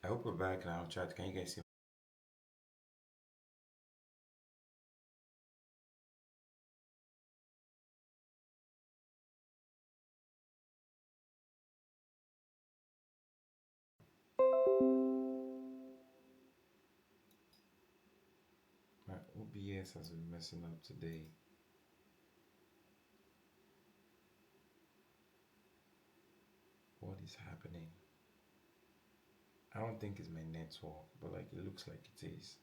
I hope we're back now, chat. Can you guys see? My OBS has been messing up today. What is happening? I don't think it's my network, but like it looks like it is.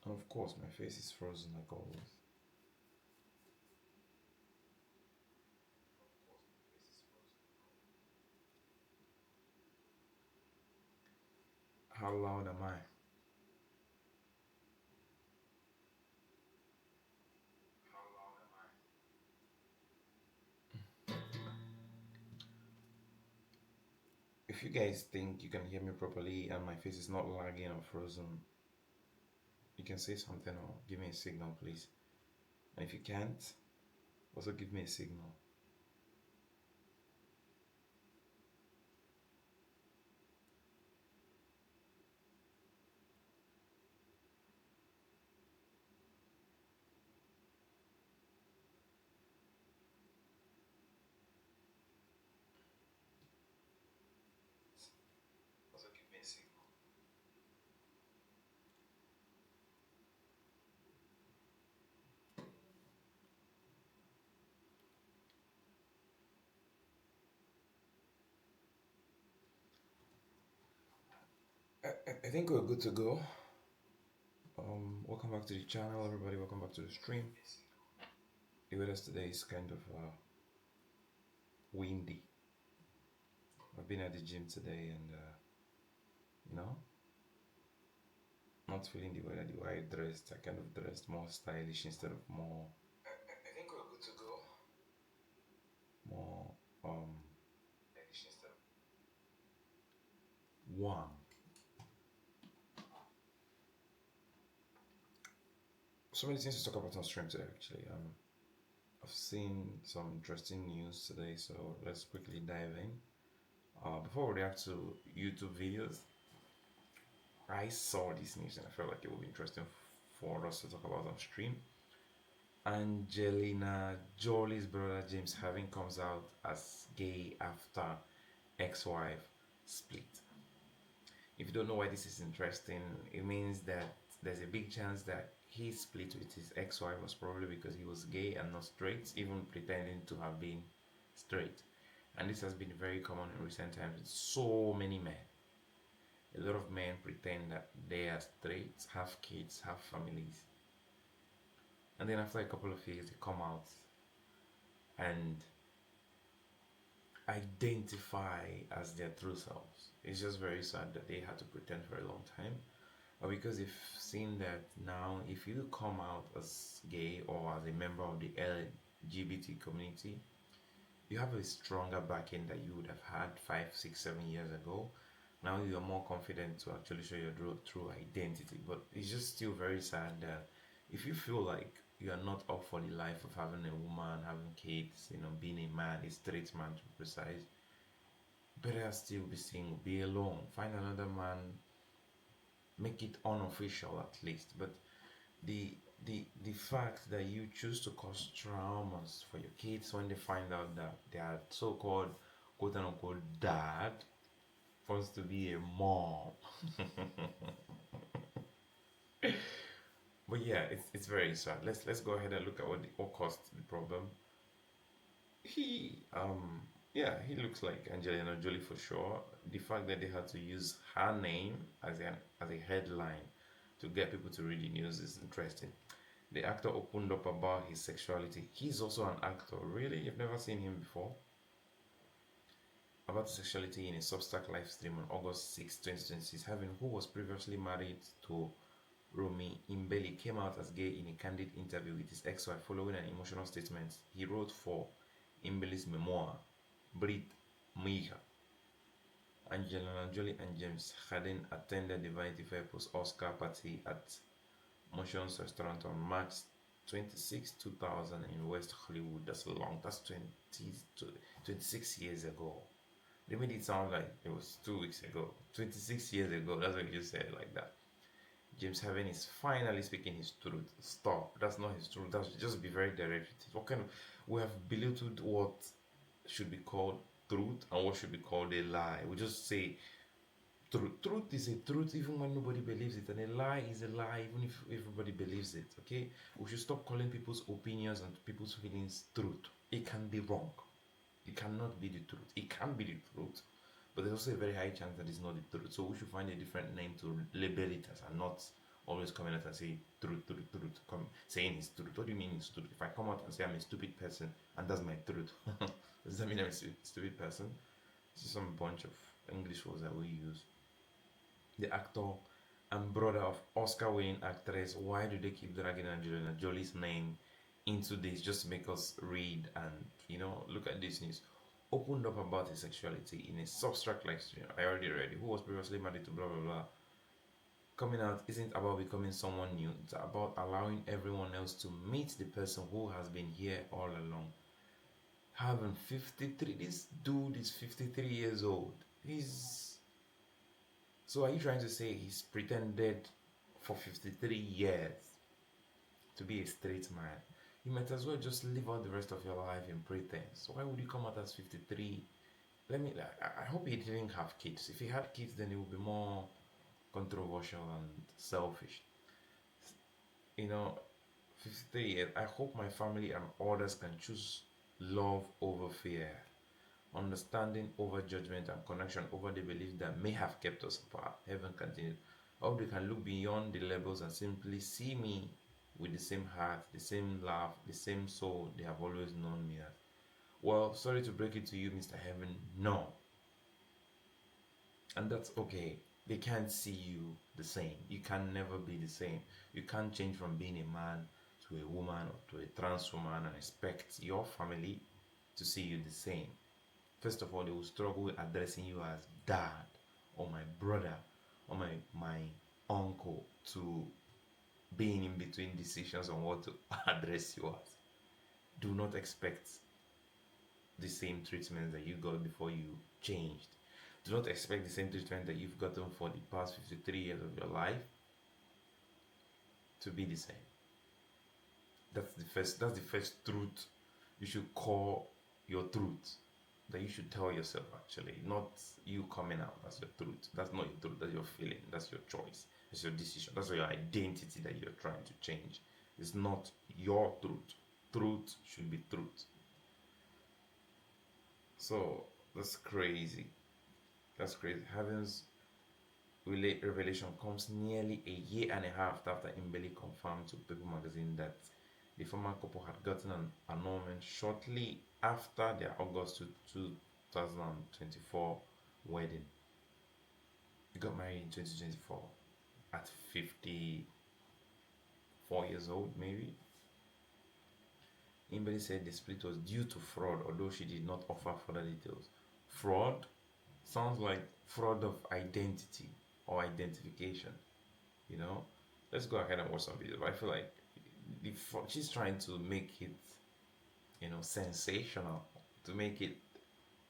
And of course, my face is frozen like always. How loud am I? If you guys think you can hear me properly and my face is not lagging or frozen, you can say something or give me a signal, please. And if you can't, also give me a signal. Also give me a signal. I think we're good to go. Welcome back to the channel, everybody. Welcome back to the stream. The weather today is kind of windy. I've been at the gym today and, you know, not feeling the weather the way I dressed. I kind of dressed more stylish instead of more. I think we're good to go. More, stylish instead of one. So many things to talk about on stream today, actually. I've seen some interesting news today, so let's quickly dive in. Before we react to YouTube videos, I saw this news and I felt like it would be interesting for us to talk about on stream. Angelina Jolie's brother James Harden comes out as gay after ex-wife split. If you don't know why this is interesting, it means that there's a big chance that he split with his ex-wife was probably because he was gay and not straight, even pretending to have been straight. And this has been very common in recent times with so many men. A lot of men pretend that they are straight, have kids, have families, and then after a couple of years they come out and identify as their true selves. It's just very sad that they had to pretend for a long time. But because they've seen that now, if you come out as gay or as a member of the LGBT community, you have a stronger backing that you would have had 5, 6, 7 years ago. Now you are more confident to actually show your true identity. But it's just still very sad that if you feel like you are not up for the life of having a woman, having kids, being a man, a straight man to be precise, better still be single, be alone, find another man, make it unofficial at least. But the the fact that you choose to cause traumas for your kids when they find out that their so-called quote unquote dad wants to be a mom. But yeah, it's very sad. Let's go ahead and look at what caused the problem. He yeah, he looks like Angelina Jolie for sure. The fact that they had to use her name as a headline to get people to read the news is interesting. The actor opened up about his sexuality. He's also an actor. Really? You've never seen him before? About sexuality in a Substack live stream on August 6, 2026. Having, who was previously married to Romy Imbeli, came out as gay in a candid interview with his ex-wife following an emotional statement he wrote for Imbeli's memoir, Breathe Mija. Angelina Jolie and James Harden attended the Vanity Fair post-Oscar party at Motion's restaurant on March 26 2000 in West Hollywood. That's 26 years ago. They made it sound like it was 2 weeks ago. 26 years ago, that's what you said like that. James Haven is finally speaking his truth. Stop. That's not his truth. That's just be very direct with it. What kind of we have belittled what should be called truth and what should be called a lie. We just say truth is a truth even when nobody believes it, and a lie is a lie even if everybody believes it. Okay, we should stop calling people's opinions and people's feelings truth. It can be wrong. It cannot be the truth. It can be the truth, but there's also a very high chance that it's not the truth. So we should find a different name to label it as, and not always come out and say truth, truth, truth. Come saying it's truth. What do you mean it's truth? If I come out and say I'm a stupid person and that's my truth, does that mean I'm a stupid person? This is some bunch of English words that we use. The actor and brother of Oscar-winning actress, why do they keep dragging Angelina Jolie's name into this just to make us read and look at this news? Opened up about his sexuality in a substract live stream. I already read it. Who was previously married to blah blah blah. Coming out isn't about becoming someone new. It's about allowing everyone else to meet the person who has been here all along. Having 53, this dude is 53 years old. So are you trying to say he's pretended for 53 years to be a straight man? You might as well just live out the rest of your life in pretense. Why would you come out as 53? I hope he didn't have kids. If he had kids, then it would be more controversial and selfish. 53 years. I hope my family and others can choose love over fear, understanding over judgment, and connection over the beliefs that may have kept us apart. Heaven continued. I hope they can look beyond the labels and simply see me with the same heart, the same love, the same soul they have always known me as. Well, sorry to break it to you, Mr. Heaven. No. And that's okay. They can't see you the same. You can never be the same. You can't change from being a man to a woman or to a trans woman and expect your family to see you the same. First of all, they will struggle with addressing you as dad or my brother or my uncle, to being in between decisions on what to address you as. Do not expect the same treatment that you got before you changed. Do not expect the same treatment that you've gotten for the past 53 years of your life to be the same. That's the first truth you should call your truth, that you should tell yourself, actually, not you coming out as your truth. That's not your truth, that's your feeling, that's your choice, that's your decision, that's your identity that you're trying to change. It's not your truth. Truth should be truth. So that's crazy. That's crazy. Heaven's revelation comes nearly a year and a half after Mbeli confirmed to People magazine that the former couple had gotten an annulment shortly after their August 2024 wedding. They got married in 2024 at 54 years old, maybe. Mbeli said the split was due to fraud, although she did not offer further details. Fraud sounds like fraud of identity or identification. Let's go ahead and watch some videos. I feel like she's trying to make it sensational, to make it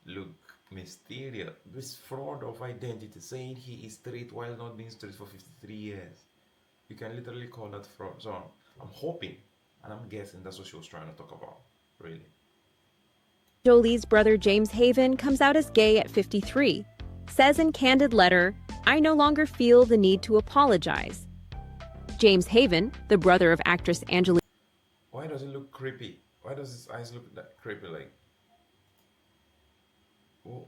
look mysterious. This fraud of identity, saying he is straight while not being straight for 53 years. You can literally call that fraud. So I'm hoping and I'm guessing that's what she was trying to talk about, really. Jolie's brother James Haven comes out as gay at 53, says in candid letter, "I no longer feel the need to apologize." James Haven, the brother of actress Angelina. Why does it look creepy? Why does his eyes look that creepy? Like, oh.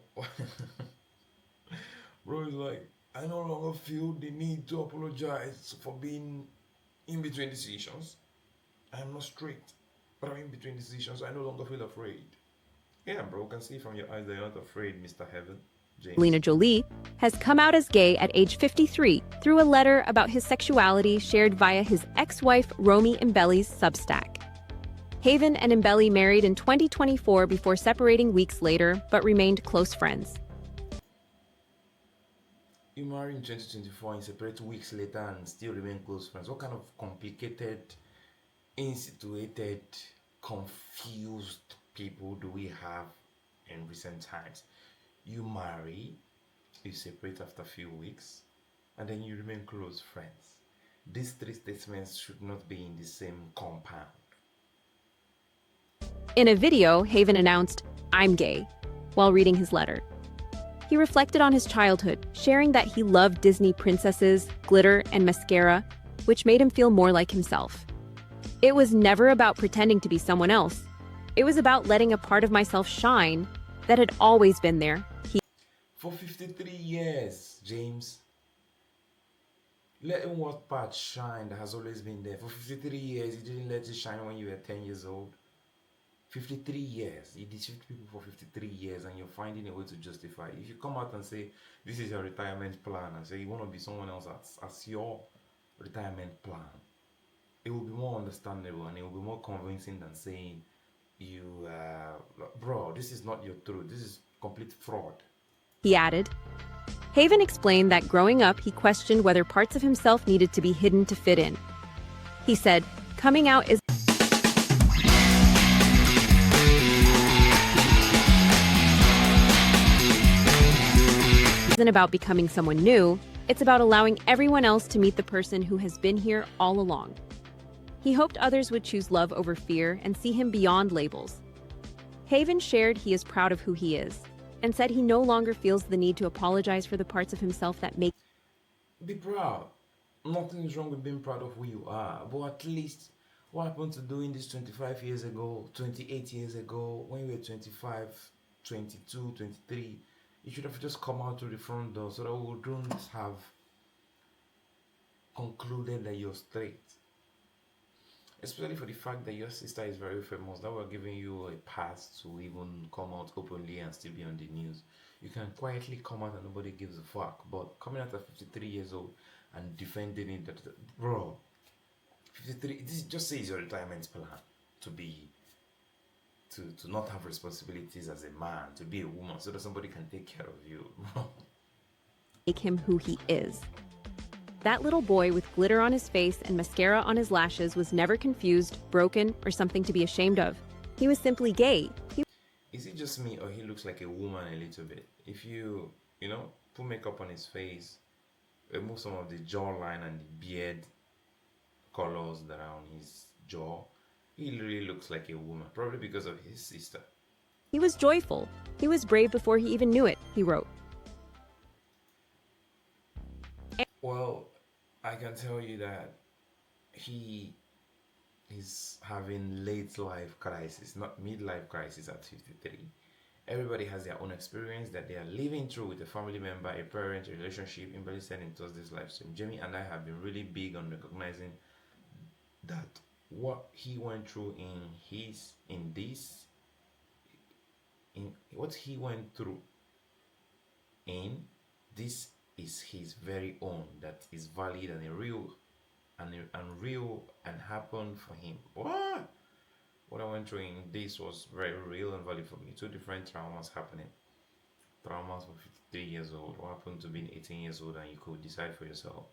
Bro is like, I no longer feel the need to apologize for being in between decisions. I am not straight, but I'm in between decisions. I no longer feel afraid. Yeah, bro, can see from your eyes that you're not afraid, Mr. Heaven. Angelina Jolie has come out as gay at age 53 through a letter about his sexuality shared via his ex-wife Romy Mbeli's Substack. Haven and Mbeli married in 2024 before separating weeks later, but remained close friends. You married in 2024 and separate weeks later and still remain close friends. What kind of complicated insituated, confused people do we have in recent times? You marry, you separate after a few weeks, and then you remain close friends. These three statements should not be in the same compound. In a video, Haven announced, "I'm gay," while reading his letter. He reflected on his childhood, sharing that he loved Disney princesses, glitter, and mascara, which made him feel more like himself. "It was never about pretending to be someone else. It was about letting a part of myself shine that had always been there," he For 53 years, James, letting what part shine that has always been there. For 53 years, you didn't let it shine when you were 10 years old. 53 years. You deceived people for 53 years and you're finding a way to justify it. If you come out and say, this is your retirement plan, and say you want to be someone else as your retirement plan, it will be more understandable and it will be more convincing than saying, bro, this is not your truth. This is complete fraud. he added. Haven explained that growing up, he questioned whether parts of himself needed to be hidden to fit in. He said, "Coming out isn't about becoming someone new, it's about allowing everyone else to meet the person who has been here all along." He hoped others would choose love over fear and see him beyond labels. Haven shared he is proud of who he is, and said he no longer feels the need to apologize for the parts of himself that make Be proud. Nothing is wrong with being proud of who you are, but at least what happened to doing this 25 years ago, 28 years ago, when you were 25, 22, 23? You should have just come out to the front door so that we don't have concluded that you're straight. Especially for the fact that your sister is very famous, that we're giving you a pass to even come out openly and still be on the news. You can quietly come out and nobody gives a fuck, but coming out at 53 years old and defending it, bro, 53, this just says your retirement plan to be to not have responsibilities as a man, to be a woman, so that somebody can take care of you. him who he is. That little boy with glitter on his face and mascara on his lashes was never confused, broken, or something to be ashamed of. He was simply gay. Is it just me or he looks like a woman a little bit? If you put makeup on his face, remove some of the jawline and the beard colors that are on his jaw, he really looks like a woman, probably because of his sister. He was joyful. He was brave before he even knew it, he wrote. Well, I can tell you that he is having late life crisis, not midlife crisis at 53. Everybody has their own experience that they are living through with a family member, a parent, a relationship. Everybody said in Thursday's live stream, Jamie and I have been really big on recognizing that what he went through in what he went through in this is his very own, that is valid and a real and real and happened for him. What I went through in this was very real and valid for me. Two different traumas happening. Traumas for 53 years old. What happened to being 18 years old and you could decide for yourself.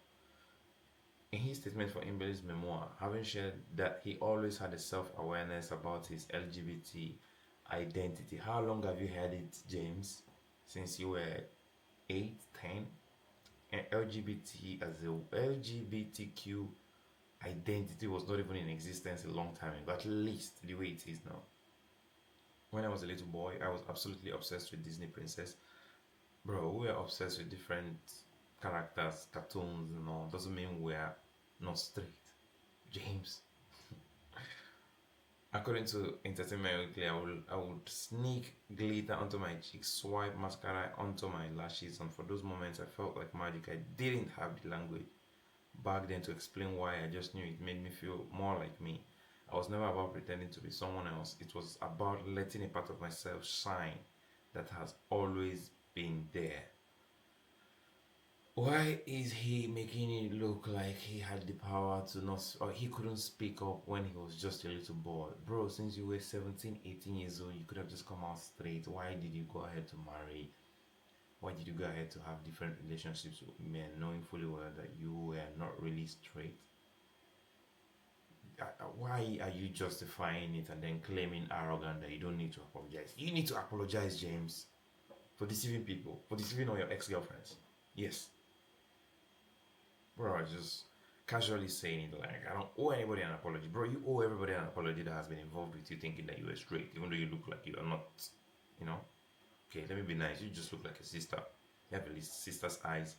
In his statement for Imbele's memoir, having shared that he always had a self-awareness about his LGBT identity. How long have you had it, James? Since you were 8, 10? And LGBTQ identity was not even in existence a long time ago, at least the way it is now. When I was a little boy, I was absolutely obsessed with Disney princess. Bro, we were obsessed with different characters, cartoons and all. Doesn't mean we're not straight. James. According to Entertainment Weekly, I would sneak glitter onto my cheeks, swipe mascara onto my lashes, and for those moments I felt like magic. I didn't have the language back then to explain why. I just knew it made me feel more like me. I was never about pretending to be someone else. It was about letting a part of myself shine that has always been there. Why is he making it look like he had the power to not, or he couldn't speak up when he was just a little boy? Bro, since you were 17, 18 years old, you could have just come out straight. Why did you go ahead to marry? Why did you go ahead to have different relationships with men, knowing fully well that you were not really straight? why are you justifying it and then claiming arrogant that you don't need to apologize? You need to apologize, James, for deceiving people, for deceiving all your ex-girlfriends. Yes, bro, just casually saying it like I don't owe anybody an apology, bro. You owe everybody an apology that has been involved with you thinking that you were straight, even though you look like you are not. You know, okay, let me be nice. You just look like a sister. You have a sister's eyes,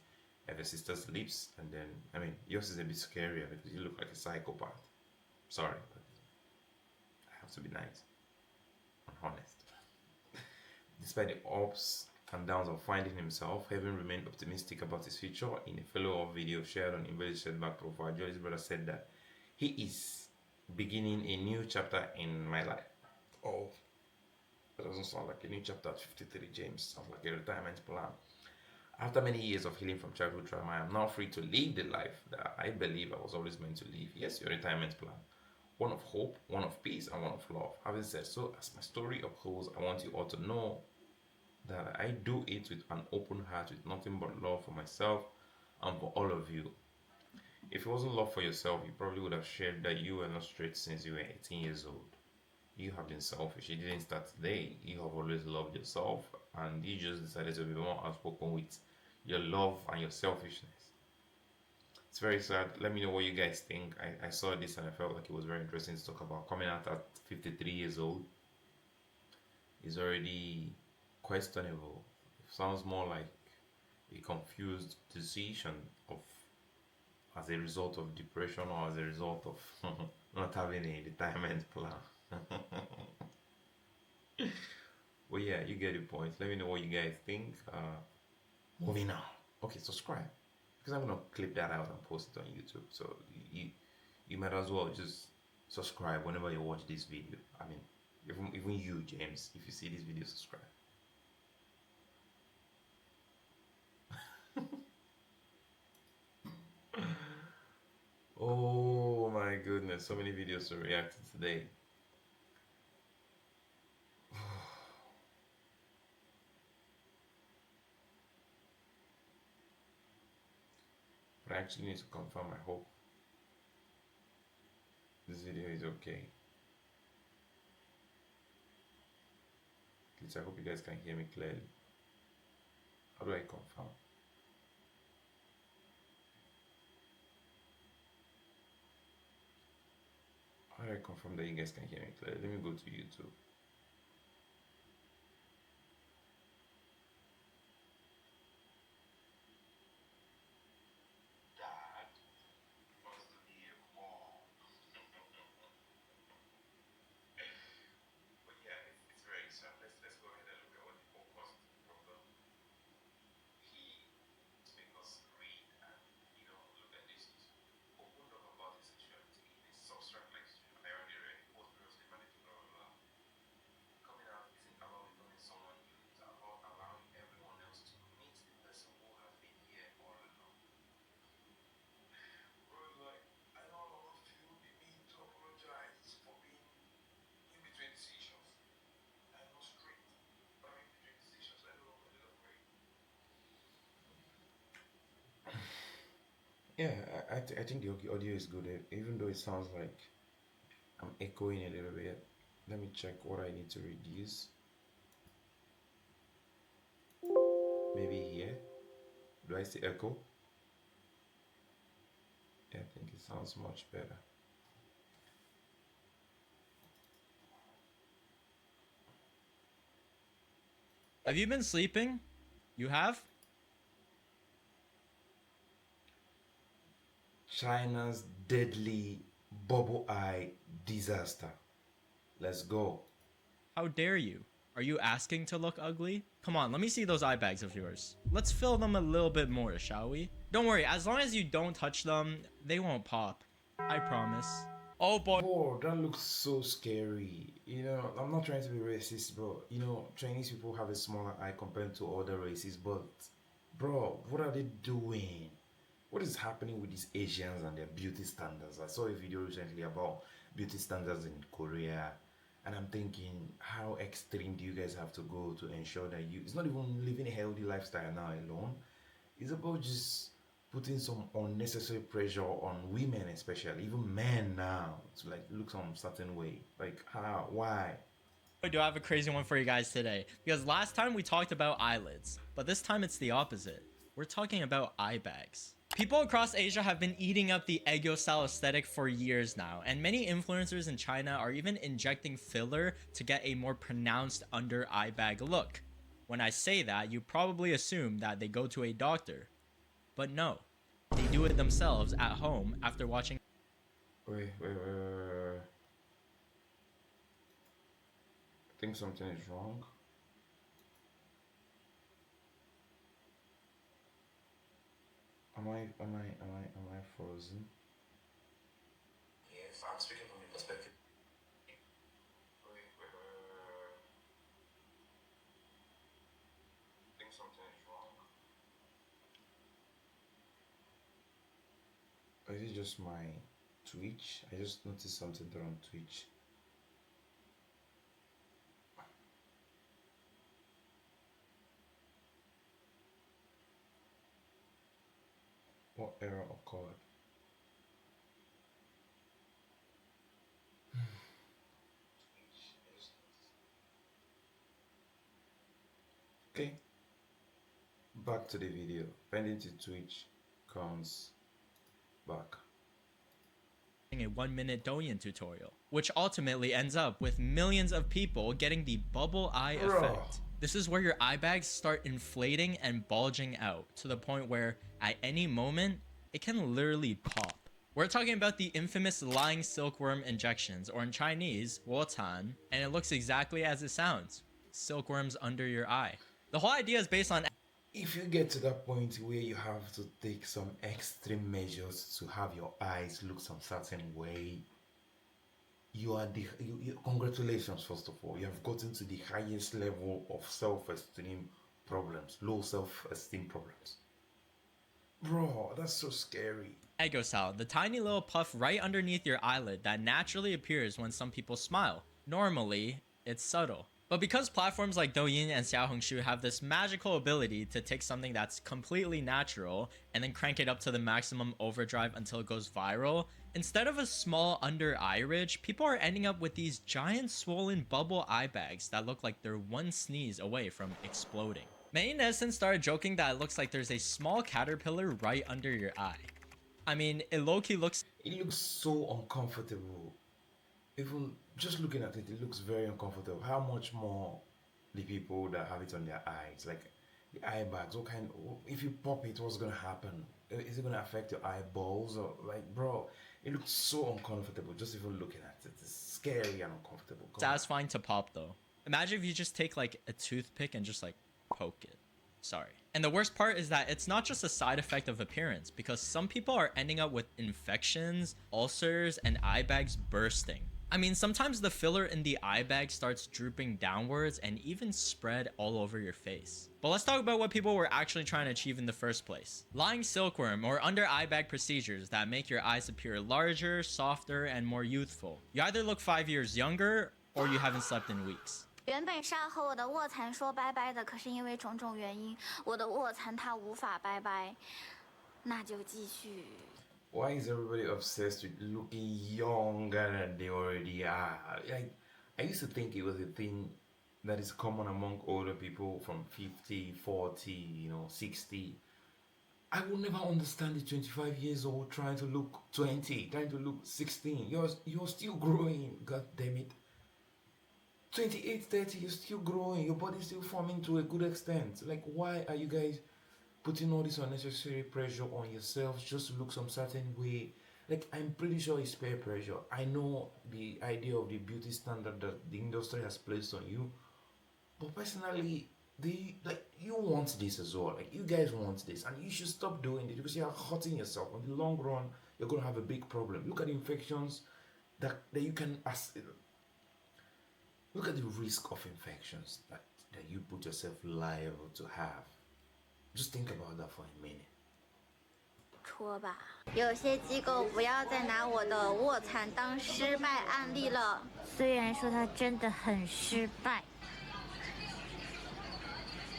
you have a sister's lips, and then I mean yours is a bit scarier because you look like a psychopath. Sorry, but I have to be nice and honest. Despite the ups and downs of finding himself, Heaven remained optimistic about his future. In a follow-up video shared on Invalids Setback profile, Joy's brother said that he is beginning a new chapter in my life. Oh, that doesn't sound like a new chapter at 53, James. Sounds like a retirement plan. After many years of healing from childhood trauma, I am now free to live the life that I believe I was always meant to live. Yes, your retirement plan. One of hope, one of peace, and one of love. Having said so, as my story upholds, I want you all to know that I do it with an open heart, with nothing but love for myself and for all of you. If it wasn't love for yourself, you probably would have shared that you were not straight since you were 18 years old. You have been selfish. You didn't start today. You have always loved yourself and you just decided to be more outspoken with your love and your selfishness. It's very sad. Let me know what you guys think. I saw this and I felt like it was very interesting to talk about. Coming out at 53 years old is already questionable. It sounds more like a confused decision of as a result of depression or as a result of not having a retirement plan. But yeah, you get the point. Let me know what you guys think. Moving on. Okay, subscribe because I'm gonna clip that out and post it on YouTube. So you might as well just subscribe whenever you watch this video. I mean, even you, James, if you see this video, subscribe. Oh my goodness, so many videos to react to today. But I actually need to confirm. I hope this video is okay. Please, I hope you guys can hear me clearly. How do I confirm? How do I confirm that you guys can hear me clearly? Let me go to YouTube. Dad wants to be a mom. But yeah, it's very sad. Let's go ahead and look at what the caused the problem. He make us read and look at this. Opened up about his sexuality in a substract like I already read, posthumously managed blah blah blah. Coming out isn't about becoming someone new, it's about allowing everyone else to meet the person who has been here all along. Bro, like, I know a lot of you need to apologize for being in between decisions. I'm not straight, but I'm in between decisions. I know I'm a little afraid. Yeah, I think the audio is good, even though it sounds like I'm echoing a little bit. Let me check what I need to reduce. Maybe here. Do I see echo? Yeah, I think it sounds much better. Have you been sleeping? You have? China's deadly bubble eye disaster. Let's go. How dare you? Are you asking to look ugly? Come on, let me see those eye bags of yours. Let's fill them a little bit more, shall we? Don't worry, as long as you don't touch them, they won't pop. I promise. Oh boy. Bro, that looks so scary. I'm not trying to be racist, bro. Chinese people have a smaller eye compared to other races, but bro, what are they doing? What is happening with these Asians and their beauty standards? I saw a video recently about beauty standards in Korea, and I'm thinking, how extreme do you guys have to go to ensure that it's not even living a healthy lifestyle now alone. It's about just putting some unnecessary pressure on women, especially even men now, to like look some certain way. Like how? Why? I do have a crazy one for you guys today because last time we talked about eyelids, but this time it's the opposite. We're talking about eye bags. People across Asia have been eating up the Eggo style aesthetic for years now, and many influencers in China are even injecting filler to get a more pronounced under eye bag look. When I say that, you probably assume that they go to a doctor, but no, they do it themselves at home after watching. Wait. I think something is wrong. Am I frozen? Yes, I'm speaking from your perspective. Wait. I think something is wrong. Or is it just my Twitch? I just noticed something there on Twitch. What error occurred? Okay, back to the video. Pending to Twitch comes back. A 1-minute Douyin tutorial, which ultimately ends up with millions of people getting the bubble eye effect. This is where your eye bags start inflating and bulging out to the point where at any moment it can literally pop. We're talking about the infamous lying silkworm injections, or in Chinese, 窝蚕, and it looks exactly as it sounds. Silkworms under your eye. The whole idea is based on If you get to that point where you have to take some extreme measures to have your eyes look some certain way, congratulations. First of all, you have gotten to the highest level of self-esteem problems, low self-esteem problems. Bro, that's so scary. Eggo style, the tiny little puff right underneath your eyelid that naturally appears when some people smile. Normally, it's subtle. But because platforms like Douyin and Xiaohongshu have this magical ability to take something that's completely natural and then crank it up to the maximum overdrive until it goes viral, instead of a small under eye ridge, people are ending up with these giant swollen bubble eye bags that look like they're one sneeze away from exploding. Many netizens started joking that it looks like there's a small caterpillar right under your eye. I mean, it low-key looks... It looks so uncomfortable. Even just looking at it, it looks very uncomfortable. How much more the people that have it on their eyes, like the eye bags, if you pop it, what's gonna happen? Is it gonna affect your eyeballs? Or like, bro, it looks so uncomfortable just even looking at it. It's scary and uncomfortable. Satisfying to pop though. Imagine if you just take like a toothpick and just like poke it. Sorry. And the worst part is that it's not just a side effect of appearance, because some people are ending up with infections, ulcers, and eye bags bursting. I mean, sometimes the filler in the eye bag starts drooping downwards and even spread all over your face. But let's talk about what people were actually trying to achieve in the first place. Lying silkworm or under eye bag procedures that make your eyes appear larger, softer, and more youthful. You either look 5 years younger or you haven't slept in weeks. 原本是要和我的卧蚕说拜拜的，可是因为种种原因，我的卧蚕它无法拜拜，那就继续。 Why is everybody obsessed with looking younger than they already are? Like, I used to think it was a thing that is common among older people from 50, 40, 60. I will never understand the 25 years old trying to look 20, trying to look 16. You're still growing, god damn it. 28, 30, you're still growing, your body's still forming to a good extent. Like, why are you guys putting all this unnecessary pressure on yourselves just to look some certain way? Like, I'm pretty sure it's peer pressure. I know the idea of the beauty standard that the industry has placed on you, but personally, you want this as well. Like, you guys want this, and you should stop doing it because you are hurting yourself. In the long run, you're gonna have a big problem. Look at the infections that you can look at the risk of infections that you put yourself liable to have. Just think about that for a minute. 戳吧，有些机构不要再拿我的卧蚕当失败案例了。虽然说它真的很失败，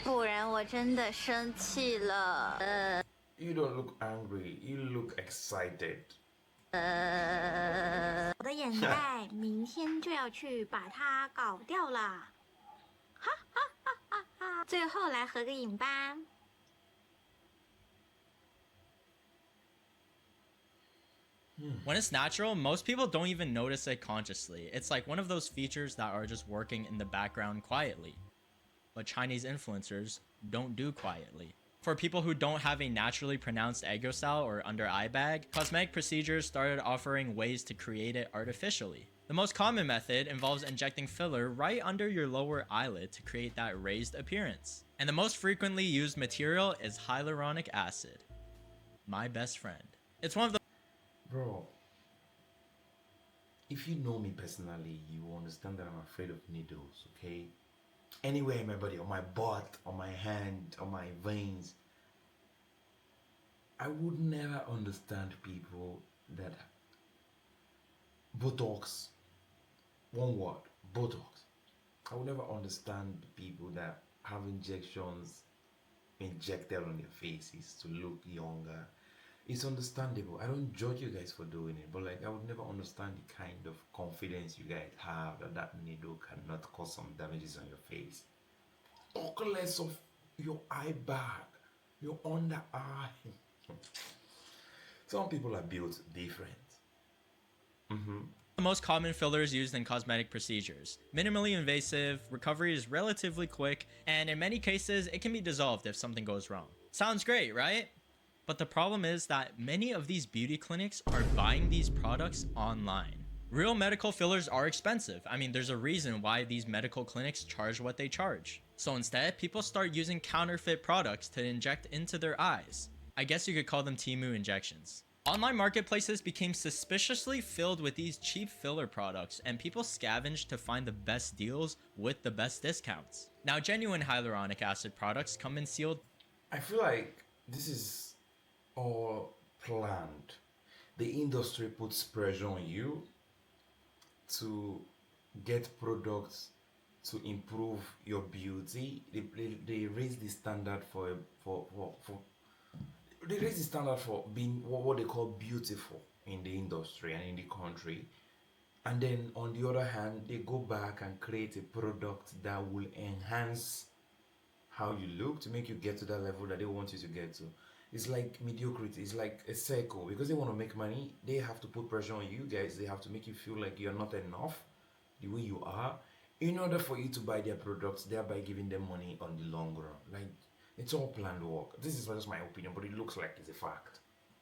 不然我真的生气了。You don't look angry. You look excited. 我的眼袋明天就要去把它搞掉了。哈哈哈哈哈！最后来合个影吧。When it's natural, most people don't even notice it consciously. It's like one of those features that are just working in the background quietly. But Chinese influencers don't do quietly. For people who don't have a naturally pronounced egosal or under eye bag, cosmetic procedures started offering ways to create it artificially. The most common method involves injecting filler right under your lower eyelid to create that raised appearance. And the most frequently used material is hyaluronic acid. My best friend. It's one of the Bro, if you know me personally, you will understand that I'm afraid of needles, okay? Anywhere in my body, on my butt, on my hand, on my veins. I would never understand people that Botox, one word, Botox. I would never understand people that have injections injected on their faces to look younger. It's understandable. I don't judge you guys for doing it, but like I would never understand the kind of confidence you guys have that that needle cannot cause some damages on your face. Talk less of your eye bag, your under eye. Some people are built different. The most common fillers used in cosmetic procedures. Minimally invasive, recovery is relatively quick, and in many cases, it can be dissolved if something goes wrong. Sounds great, right? But the problem is that many of these beauty clinics are buying these products online. Real medical fillers are expensive. I mean, there's a reason why these medical clinics charge what they charge. So instead, people start using counterfeit products to inject into their eyes. I guess you could call them Temu injections. Online marketplaces became suspiciously filled with these cheap filler products, and people scavenged to find the best deals with the best discounts. Now, genuine hyaluronic acid products come in sealed. I feel like this is all planned. The industry puts pressure on you to get products to improve your beauty. They raise the standard for they raise the standard for being what they call beautiful in the industry and in the country. And then on the other hand, they go back and create a product that will enhance how you look to make you get to that level that they want you to get to. It's like mediocrity. It's like a circle. Because they want to make money, they have to put pressure on you guys. They have to make you feel like you're not enough the way you are in order for you to buy their products, thereby giving them money on the long run. Like, it's all planned work. This is just my opinion, but it looks like it's a fact.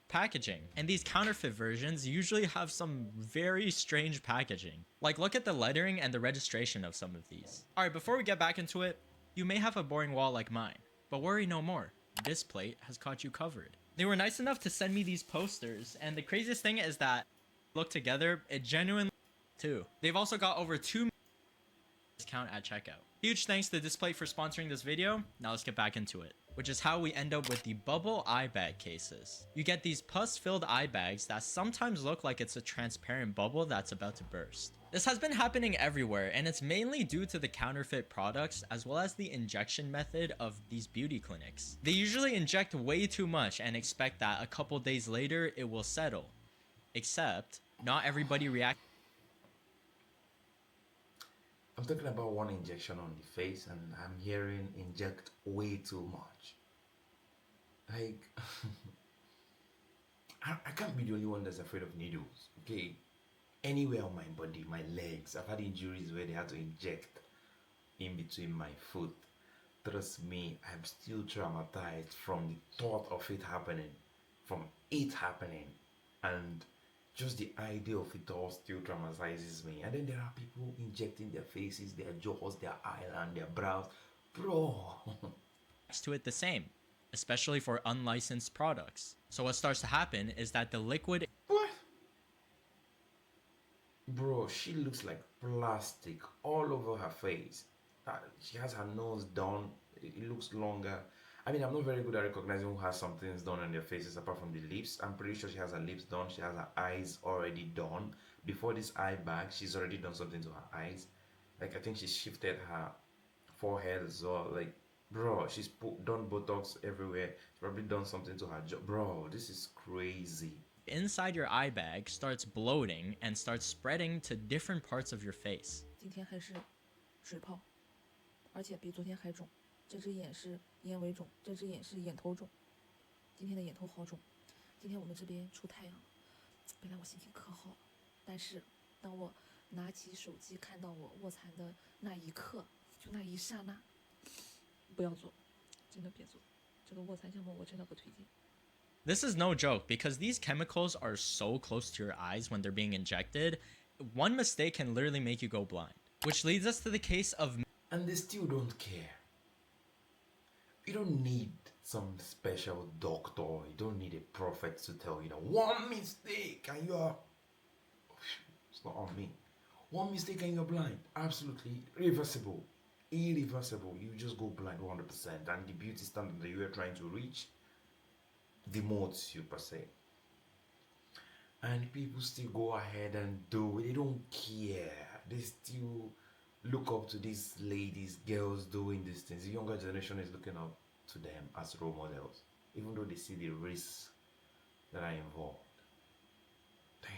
Packaging. And these counterfeit versions usually have some very strange packaging. Like, look at the lettering and the registration of some of these. Alright, before we get back into it, you may have a boring wall like mine, but worry no more. This plate has caught you covered. They were nice enough to send me these posters, and the craziest thing is that, look together, it genuinely too. They've also got over 2 discount at checkout. Huge thanks to Display for sponsoring this video. Now let's get back into it, which is how we end up with the bubble eye bag cases. You get these pus-filled eye bags that sometimes look like it's a transparent bubble that's about to burst. This has been happening everywhere, and it's mainly due to the counterfeit products as well as the injection method of these beauty clinics. They usually inject way too much and expect that a couple days later it will settle. Except, not everybody reacts. I'm talking about one injection on the face, and I'm hearing inject way too much. Like, I can't be the only one that's afraid of needles, okay? Anywhere on my body, my legs. I've had injuries where they had to inject in between my foot. Trust me, I'm still traumatized from the thought of it happening, and just the idea of it all still traumatizes me. And then there are people injecting their faces, their jaws, their eyelid, their brows. Bro. To it the same, especially for unlicensed products. So what starts to happen is that the liquid What? Bro, she looks like plastic all over her face. She has her nose done. It looks longer. I mean, I'm not very good at recognizing who has some things done on their faces apart from the lips. I'm pretty sure she has her lips done. She has her eyes already done. Before this eye bag, she's already done something to her eyes. Like, I think she shifted her forehead as well. Like, Bro, done Botox everywhere. She's probably done something to her jaw. Bro, this is crazy. Inside your eye bag starts bloating and starts spreading to different parts of your face. 今天还是水泡，而且比昨天还肿。这只眼是眼尾肿，这只眼是眼头肿。今天的眼头好肿。今天我们这边出太阳了，本来我心情可好了，但是当我拿起手机看到我卧蚕的那一刻，就那一刹那，不要做，真的别做。这个卧蚕项目我真的不推荐。This is no joke because these chemicals are so close to your eyes when they're being injected. One mistake can literally make you go blind. Which leads us to the case of... And they still don't care. You don't need some special doctor. You don't need a prophet to tell you that one mistake and you're... It's not on me. One mistake and you're blind. Absolutely irreversible. Irreversible. You just go blind 100%. And the beauty standard that you are trying to reach demotes you per se. And people still go ahead and do it. They don't care. They still look up to these ladies, girls doing these things. The younger generation is looking up to them as role models, even though they see the risks that are involved. Damn.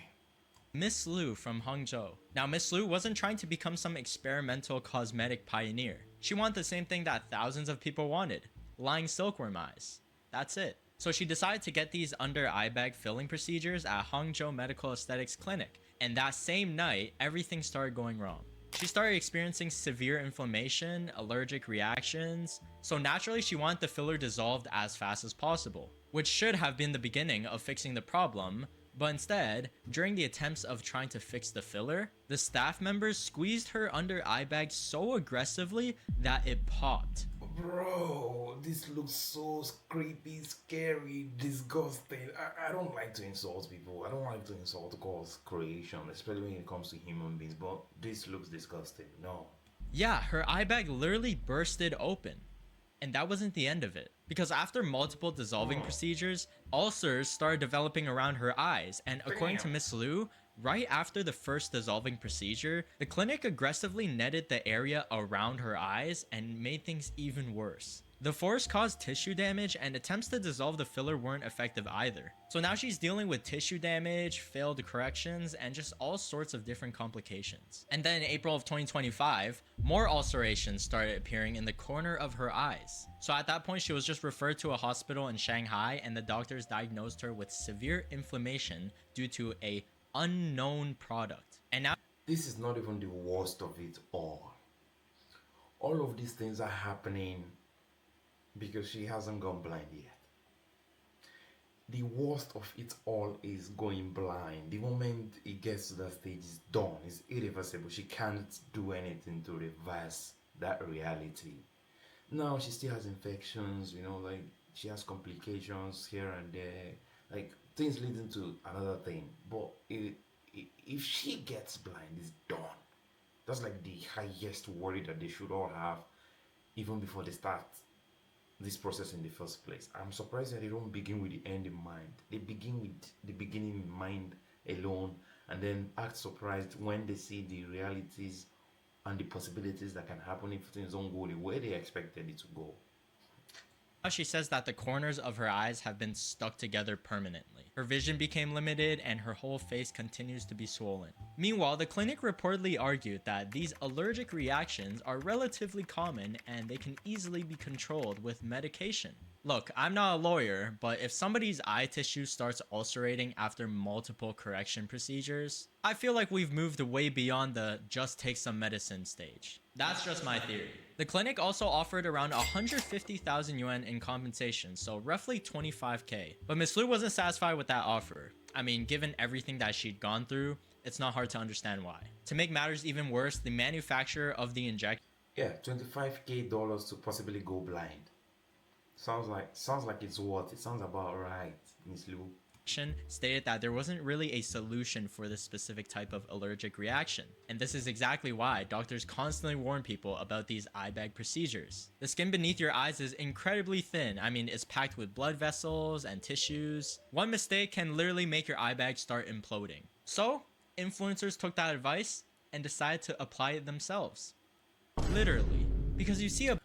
Miss Liu from Hangzhou. Now, Miss Liu wasn't trying to become some experimental cosmetic pioneer. She wanted the same thing that thousands of people wanted, lying silkworm eyes. That's it. So she decided to get these under eye bag filling procedures at Hangzhou Medical Aesthetics Clinic. And that same night, everything started going wrong. She started experiencing severe inflammation, allergic reactions, so naturally she wanted the filler dissolved as fast as possible, which should have been the beginning of fixing the problem, but instead, during the attempts of trying to fix the filler, the staff members squeezed her under eye bag so aggressively that it popped. Bro, this looks so creepy, scary, disgusting. I don't like to insult people. I don't like to insult God's creation, especially when it comes to human beings, but this looks disgusting. No. Yeah, her eye bag literally bursted open. And that wasn't the end of it. Because after multiple dissolving procedures, ulcers started developing around her eyes. And according to Miss Liu, right after the first dissolving procedure, the clinic aggressively netted the area around her eyes and made things even worse. The force caused tissue damage, and attempts to dissolve the filler weren't effective either. So now she's dealing with tissue damage, failed corrections, and just all sorts of different complications. And then in April of 2025, more ulcerations started appearing in the corner of her eyes. So at that point, she was just referred to a hospital in Shanghai, and the doctors diagnosed her with severe inflammation due to a unknown product. And now this is not even the worst of it all. All of these things are happening because she hasn't gone blind yet. The worst of it all is going blind. The moment it gets to that stage, it's done. It's irreversible. She can't do anything to reverse that reality. Now she still has infections, like she has complications here and there, like things leading to another thing. But if she gets blind, it's done. That's like the highest worry that they should all have even before they start this process in the first place. I'm surprised that they don't begin with the end in mind. They begin with the beginning in mind alone and then act surprised when they see the realities and the possibilities that can happen if things don't go the way they expected it to go. she says that the corners of her eyes have been stuck together permanently. Her vision became limited and her whole face continues to be swollen. Meanwhile, the clinic reportedly argued that these allergic reactions are relatively common and they can easily be controlled with medication. Look, I'm not a lawyer, but if somebody's eye tissue starts ulcerating after multiple correction procedures, I feel like we've moved way beyond the just take some medicine stage. That's just my theory. The clinic also offered around 150,000 yuan in compensation, so roughly 25k. But Miss Liu wasn't satisfied with that offer. I mean, given everything that she'd gone through, it's not hard to understand why. To make matters even worse, the manufacturer of the injection... Yeah, $25k to possibly go blind. Sounds like it's worth it. Sounds about right, Miss Liu. Stated that there wasn't really a solution for this specific type of allergic reaction. And this is exactly why doctors constantly warn people about these eye bag procedures. The skin beneath your eyes is incredibly thin. I mean, it's packed with blood vessels and tissues. One mistake can literally make your eye bag start imploding. So, influencers took that advice and decided to apply it themselves. Literally. Because you see a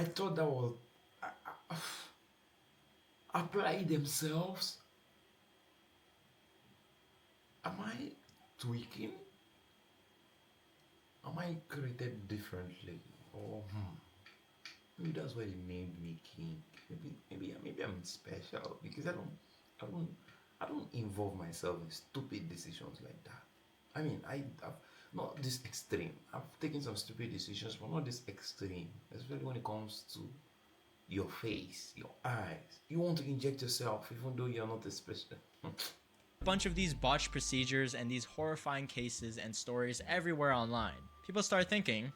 I thought that was apply themselves. Am I tweaking? Am I created differently? Or maybe that's why they named me king. Maybe I'm special because I don't I don't involve myself in stupid decisions like that. I mean, I've not this extreme. I've taken some stupid decisions, but not this extreme. Especially when it comes to your face, your eyes. You want to inject yourself even though you're not a special. A bunch of these botched procedures and these horrifying cases and stories everywhere online. People start thinking,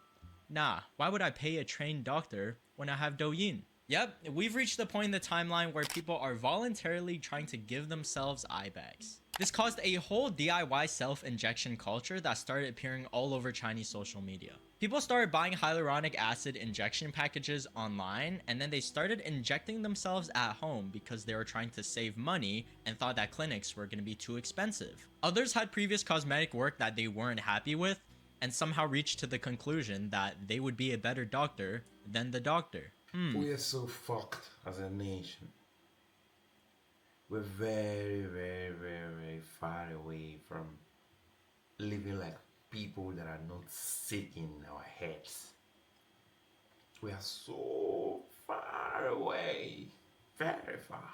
nah, why would I pay a trained doctor when I have Douyin? Yep, we've reached the point in the timeline where people are voluntarily trying to give themselves eye bags. This caused a whole DIY self-injection culture that started appearing all over Chinese social media. People started buying hyaluronic acid injection packages online, and then they started injecting themselves at home because they were trying to save money and thought that clinics were going to be too expensive. Others had previous cosmetic work that they weren't happy with, and somehow reached to the conclusion that they would be a better doctor than the doctor. We are so fucked as a nation. We're very, very, very, very far away from living like people that are not sick in our heads. We are so far away. Very far.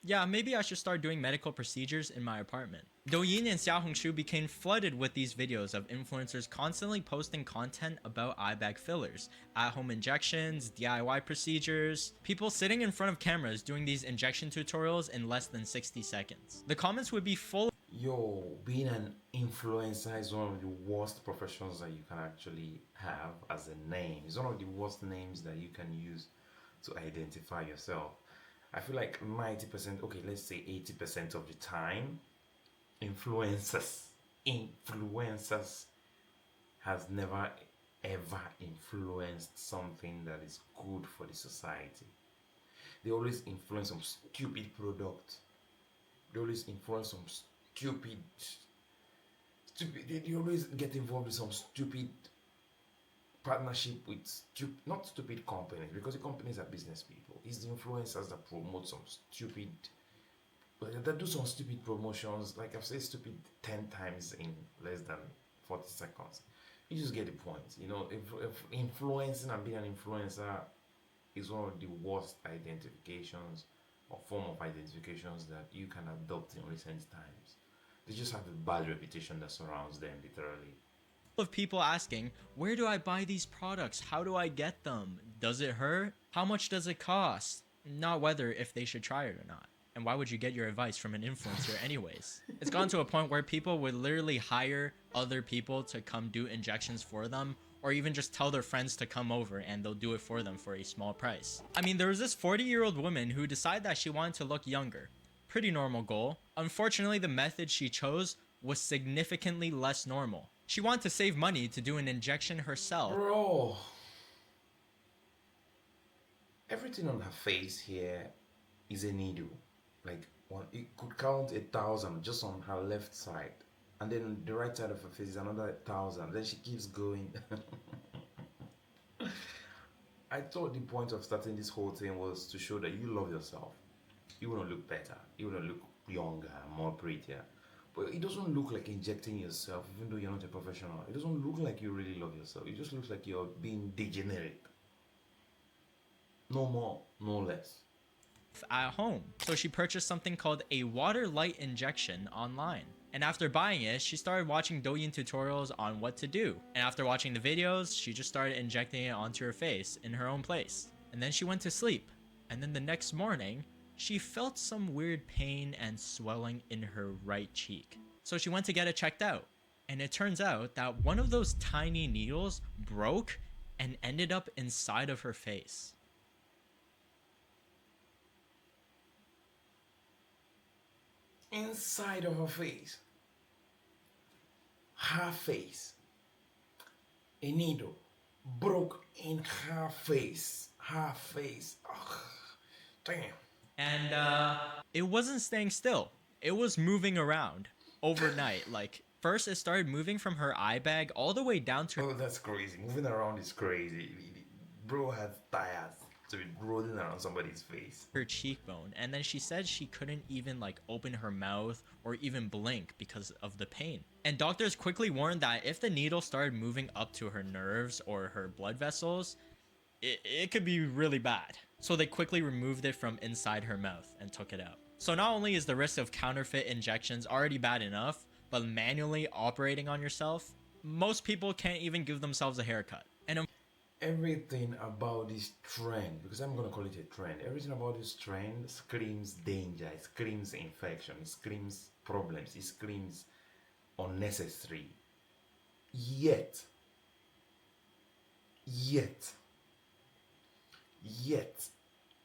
Yeah, maybe I should start doing medical procedures in my apartment. Douyin and Xiaohongshu became flooded with these videos of influencers constantly posting content about eye bag fillers, at-home injections, DIY procedures, people sitting in front of cameras doing these injection tutorials in less than 60 seconds. The comments would be full. Yo, being an influencer is one of the worst professions that you can actually have as a name. It's one of the worst names that you can use to identify yourself. I feel like 90%, okay, let's say 80% of the time, influencers has never ever influenced something that is good for the society. They always influence some stupid product. They always influence some stupid they always get involved with some stupid partnership with not stupid companies, because the companies are business people. It's the influencers that promote some stupid, that do some stupid promotions. Like I've said stupid 10 times in less than 40 seconds. You just get the point. You know, if influencing and being an influencer is one of the worst identifications or form of identifications that you can adopt in recent times. They just have a bad reputation that surrounds them, literally. Of people asking, where do I buy these products? How do I get them? Does it hurt? How much does it cost? Not whether if they should try it or not. And why would you get your advice from an influencer anyways? It's gone to a point where people would literally hire other people to come do injections for them, or even just tell their friends to come over and they'll do it for them for a small price. I mean, there was this 40-year-old woman who decided that she wanted to look younger. Pretty normal goal. Unfortunately, the method she chose was significantly less normal. She wanted to save money to do an injection herself. Bro, everything on her face here is a needle. Like it could count 1,000 just on her left side, and then on the right side of her face is another 1,000. Then she keeps going. I thought the point of starting this whole thing was to show that you love yourself. You want to look better. You want to look younger, more prettier. But it doesn't look like injecting yourself, even though you're not a professional. It doesn't look like you really love yourself. It just looks like you're being degenerate. No more, no less. At home. So she purchased something called a water light injection online. And after buying it, she started watching Douyin tutorials on what to do. And after watching the videos, she just started injecting it onto her face in her own place. And then she went to sleep. And then the next morning, she felt some weird pain and swelling in her right cheek. So she went to get it checked out. And it turns out that one of those tiny needles broke and ended up inside of her face. Inside of her face. Her face. A needle broke in her face. Her face. Ugh, damn. And it wasn't staying still. It was moving around overnight. Like, first it started moving from her eye bag all the way down to Oh, that's crazy. Moving around is crazy. Bro has tires to be rolling around somebody's face. her cheekbone, and then she said she couldn't even like open her mouth or even blink because of the pain. And doctors quickly warned that if the needle started moving up to her nerves or her blood vessels, it could be really bad. So they quickly removed it from inside her mouth and took it out. So not only is the risk of counterfeit injections already bad enough, but manually operating on yourself, most people can't even give themselves a haircut. And Everything about this trend, because I'm gonna call it a trend, everything about this trend screams danger, it screams infection, it screams problems, it screams unnecessary. Yet, yet, yet,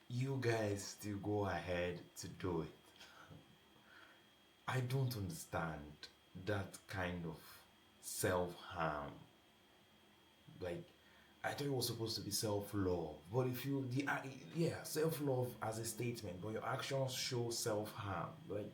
you guys still go ahead to do it. I don't understand that kind of self harm. Like, I thought it was supposed to be self-love, but if you yeah, self-love as a statement, but your actions show self-harm. Like,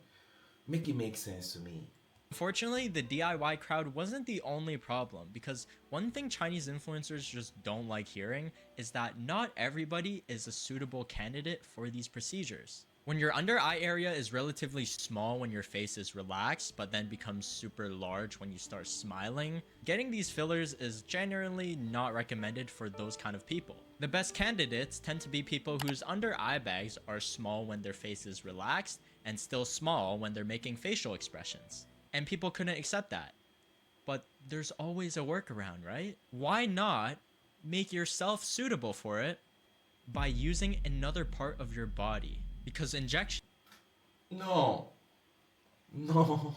make it make sense to me. unfortunately, the DIY crowd wasn't the only problem, because one thing Chinese influencers just don't like hearing is that not everybody is a suitable candidate for these procedures. When your under eye area is relatively small when your face is relaxed, but then becomes super large when you start smiling, getting these fillers is generally not recommended for those kind of people. The best candidates tend to be people whose under eye bags are small when their face is relaxed and still small when they're making facial expressions. And people couldn't accept that. But there's always a workaround, right? Why not make yourself suitable for it by using another part of your body? Because injection No, no.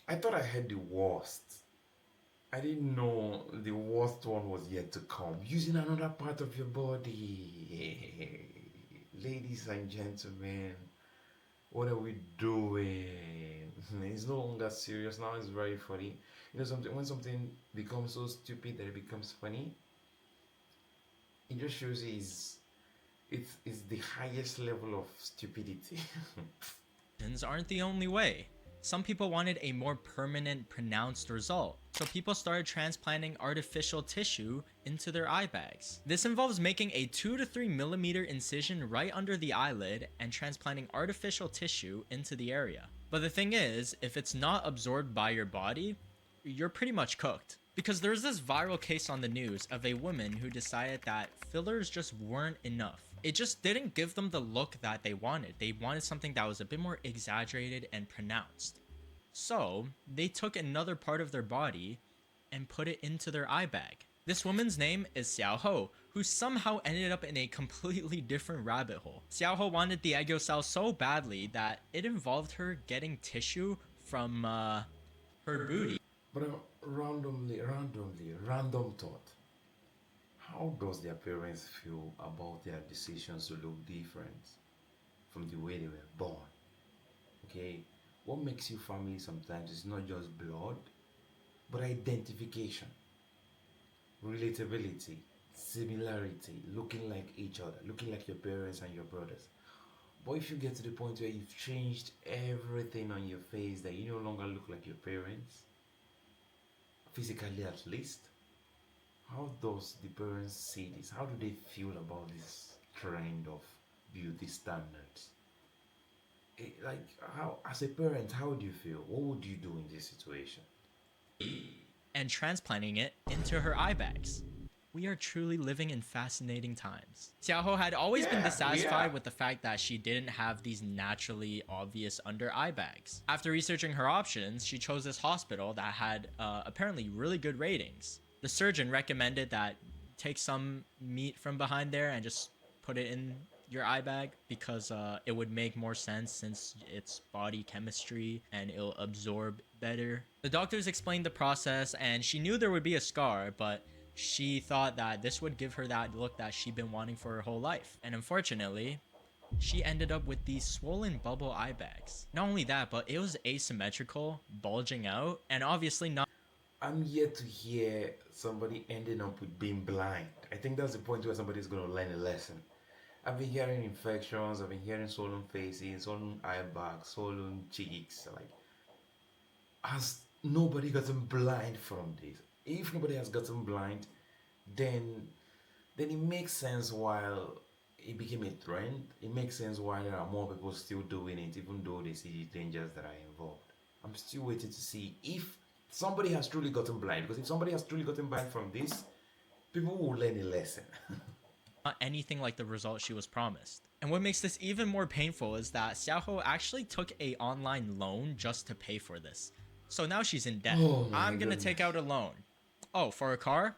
I thought I had the worst. I didn't know the worst one was yet to come. Using another part of your body. Ladies and gentlemen, what are we doing? It's no longer serious now, it's very funny. You know, something when something becomes so stupid that it becomes funny, it just shows you it's the highest level of stupidity. aren't the only way. Some people wanted a more permanent, pronounced result, so people started transplanting artificial tissue into their eye bags. This involves making a 2 to 3 millimeter incision right under the eyelid and transplanting artificial tissue into the area. But the thing is, if it's not absorbed by your body, you're pretty much cooked. Because there's this viral case on the news of a woman who decided that fillers just weren't enough. It just didn't give them the look that they wanted. They wanted something that was a bit more exaggerated and pronounced. So they took another part of their body and put it into their eye bag. This woman's name is Xiao Ho, who somehow ended up in a completely different rabbit hole. Xiao Ho wanted the egg cell so badly that it involved her getting tissue from her booty. But random thought. How does their parents feel about their decisions to look different from the way they were born? Okay, what makes you family sometimes is not just blood, but identification, relatability, similarity, looking like each other, looking like your parents and your brothers. But if you get to the point where you've changed everything on your face that you no longer look like your parents, physically at least, how does the parents see this? How do they feel about this trend of beauty standards? Like, how, as a parent, how would you feel? What would you do in this situation? And transplanting it into her eye bags. We are truly living in fascinating times. Xiaoho had always been dissatisfied with the fact that she didn't have these naturally obvious under eye bags. After researching her options, she chose this hospital that had apparently really good ratings. The surgeon recommended that take some meat from behind there and just put it in your eye bag because it would make more sense since it's body chemistry and it'll absorb better. The doctors explained the process and she knew there would be a scar, but she thought that this would give her that look that she'd been wanting for her whole life. And unfortunately, she ended up with these swollen bubble eye bags. Not only that, but it was asymmetrical, bulging out, and obviously not. I'm yet to hear somebody ending up with being blind. I think that's the point where somebody's going to learn a lesson. I've been hearing infections, I've been hearing swollen faces, swollen eye bags, swollen cheeks. Like, has nobody gotten blind from this. If nobody has gotten blind, then it makes sense while it became a trend. It makes sense why there are more people still doing it, even though they see the dangers that are involved. I'm still waiting to see if somebody has truly gotten blind. Because if somebody has truly gotten blind from this, people will learn a lesson. Not anything like the result she was promised. And what makes this even more painful is that Xiaoho actually took a online loan just to pay for this. So now she's in debt. Oh my I'm gonna goodness. take out a loan. Oh, for a car?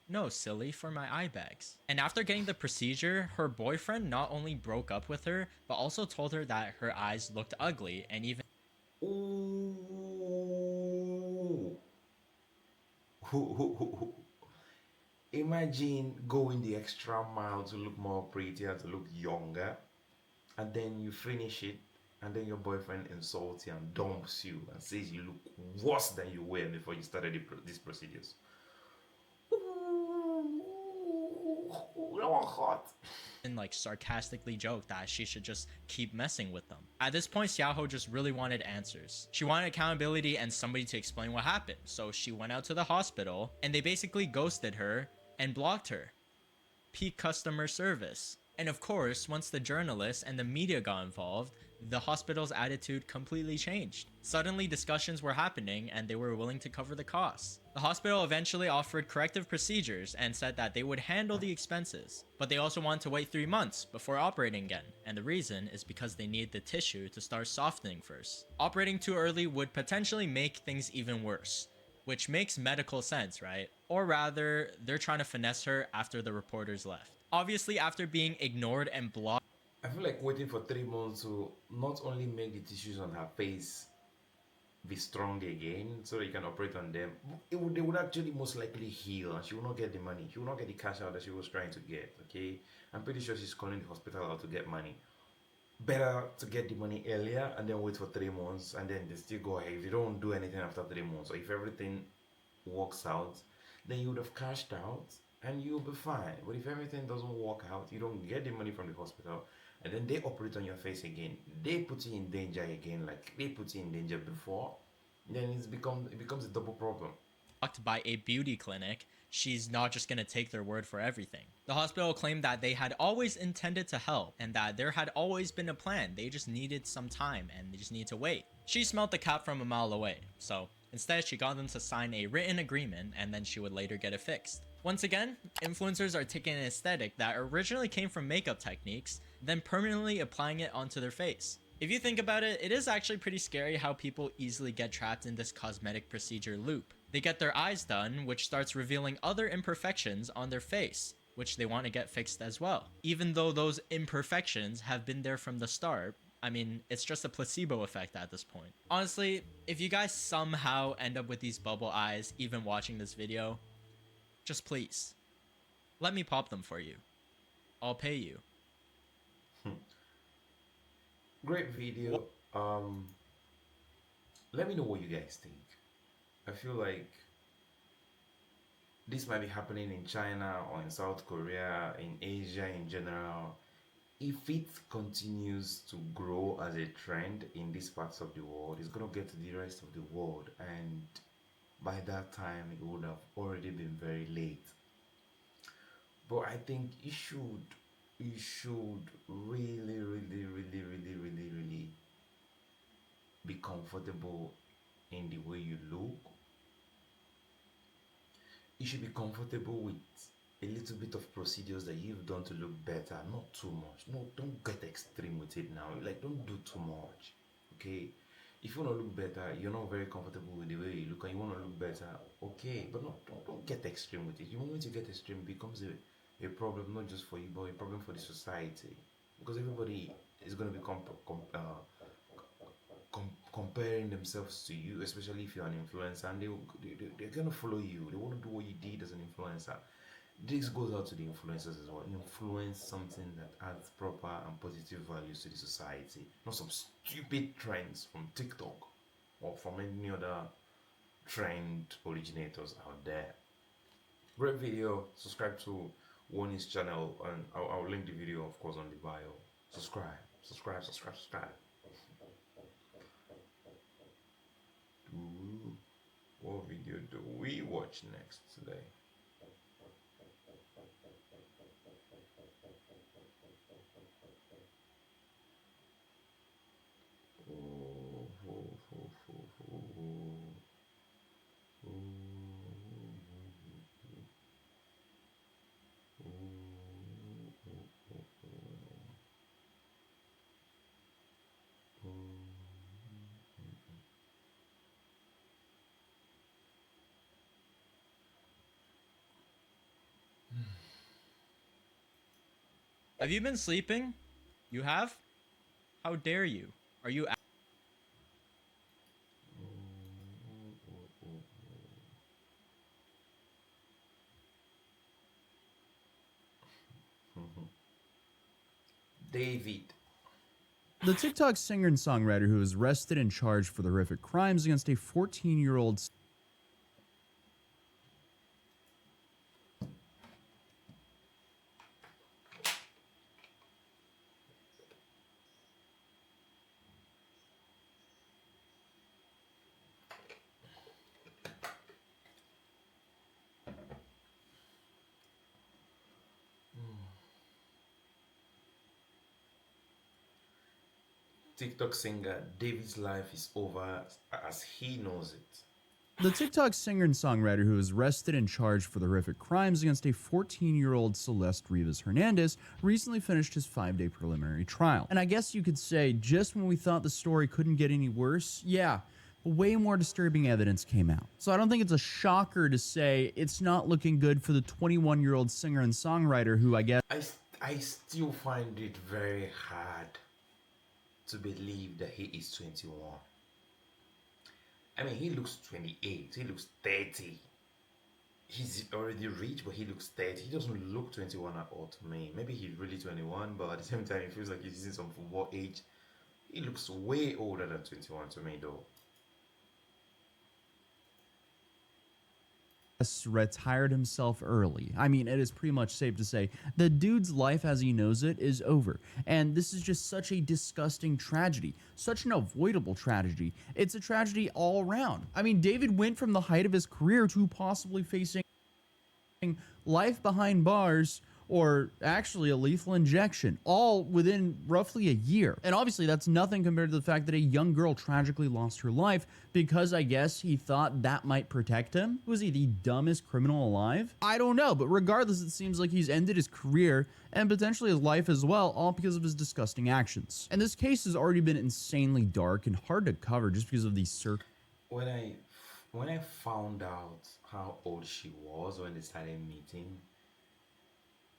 No, silly, for my eye bags. And after getting the procedure, her boyfriend not only broke up with her, but also told her that her eyes looked ugly and even Ooh. Imagine going the extra mile to look more prettier, to look younger, and then you finish it, and then your boyfriend insults you and dumps you and says you look worse than you were before you started these procedures. Ooh, that one hot. like sarcastically joked that she should just keep messing with them. At this point, Xiaoho just really wanted answers. She wanted accountability and somebody to explain what happened. So she went out to the hospital and they basically ghosted her and blocked her. Peak customer service. And of course, once the journalists and the media got involved, the hospital's attitude completely changed. Suddenly, discussions were happening and they were willing to cover the costs. The hospital eventually offered corrective procedures and said that they would handle the expenses, but they also wanted to wait 3 months before operating again, and the reason is because they need the tissue to start softening first. Operating too early would potentially make things even worse, which makes medical sense, right? Or rather, they're trying to finesse her after the reporters left. Obviously, after being ignored and blocked, I feel like waiting for 3 months to not only make the tissues on her face be strong again so that you can operate on them, they would actually most likely heal and she will not get the money. She will not get the cash out that she was trying to get, okay? I'm pretty sure she's calling the hospital out to get money. Better to get the money earlier and then wait for 3 months and then they still go ahead. If you don't do anything after 3 months or if everything works out, then you would have cashed out and you'll be fine. But if everything doesn't work out, you don't get the money from the hospital, and then they operate on your face again, they put you in danger again, like they put you in danger before, then it becomes a double problem. by a beauty clinic, she's not just gonna take their word for everything. The hospital claimed that they had always intended to help and that there had always been a plan. They just needed some time and they just needed to wait. She smelled the cat from a mile away, so instead she got them to sign a written agreement and then she would later get it fixed. Once again, influencers are taking an aesthetic that originally came from makeup techniques, then permanently applying it onto their face. If you think about it, it is actually pretty scary how people easily get trapped in this cosmetic procedure loop. They get their eyes done, which starts revealing other imperfections on their face, which they want to get fixed as well. Even though those imperfections have been there from the start, I mean, it's just a placebo effect at this point. Honestly, if you guys somehow end up with these bubble eyes, even watching this video, just please, let me pop them for you. I'll pay you. Great video. Let me know what you guys think. I feel like this might be happening in China or in South Korea, in Asia in general. If it continues to grow as a trend in these parts of the world, it's going to get to the rest of the world, and by that time it would have already been very late. But I think you should really be comfortable in the way you look. You should be comfortable with a little bit of procedures that you've done to look better, not too much. No, don't get extreme with it now. Like, don't do too much, okay? If you want to look better, you're not very comfortable with the way you look and you want to look better, okay, but no, don't get extreme with it. The moment you get extreme, it becomes a problem, not just for you, but a problem for the society, because everybody is going to be comparing themselves to you, especially if you're an influencer, and they're going to follow you. They want to do what you did as an influencer. This goes out to the influencers as well. Influence something that adds proper and positive values to the society, not some stupid trends from TikTok or from any other trend originators out there. Great video. Subscribe to Warning's channel, and I'll link the video, of course, on the bio. Subscribe. do? What video do we watch next today? Have you been sleeping? You have? How dare you? Are you David. The TikTok singer and songwriter who was arrested and charged for the horrific crimes against a 14-year-old TikTok singer David's life is over as he knows it. The TikTok singer and songwriter who was arrested and charged for the horrific crimes against a 14-year-old Celeste Rivas Hernandez recently finished his 5-day preliminary trial. And I guess you could say, just when we thought the story couldn't get any worse, yeah, way more disturbing evidence came out. So I don't think it's a shocker to say it's not looking good for the 21-year-old singer and songwriter who I still find it very hard to believe that he is 21. I mean, he looks 28, he looks 30. He's already rich, but he looks 30. He doesn't look 21 at all to me. Maybe he's really 21, but at the same time, it feels like he's using some football age. He looks way older than 21 to me, though. retired himself early. I mean, it is pretty much safe to say the dude's life as he knows it is over. And this is just such a disgusting tragedy, such an avoidable tragedy. It's a tragedy all around. I mean, David went from the height of his career to possibly facing life behind bars or actually a lethal injection, all within roughly a year. And obviously that's nothing compared to the fact that a young girl tragically lost her life because I guess he thought that might protect him. Was he the dumbest criminal alive? I don't know, but regardless, it seems like he's ended his career and potentially his life as well, all because of his disgusting actions. And this case has already been insanely dark and hard to cover just because of these When I found out how old she was when they started meeting,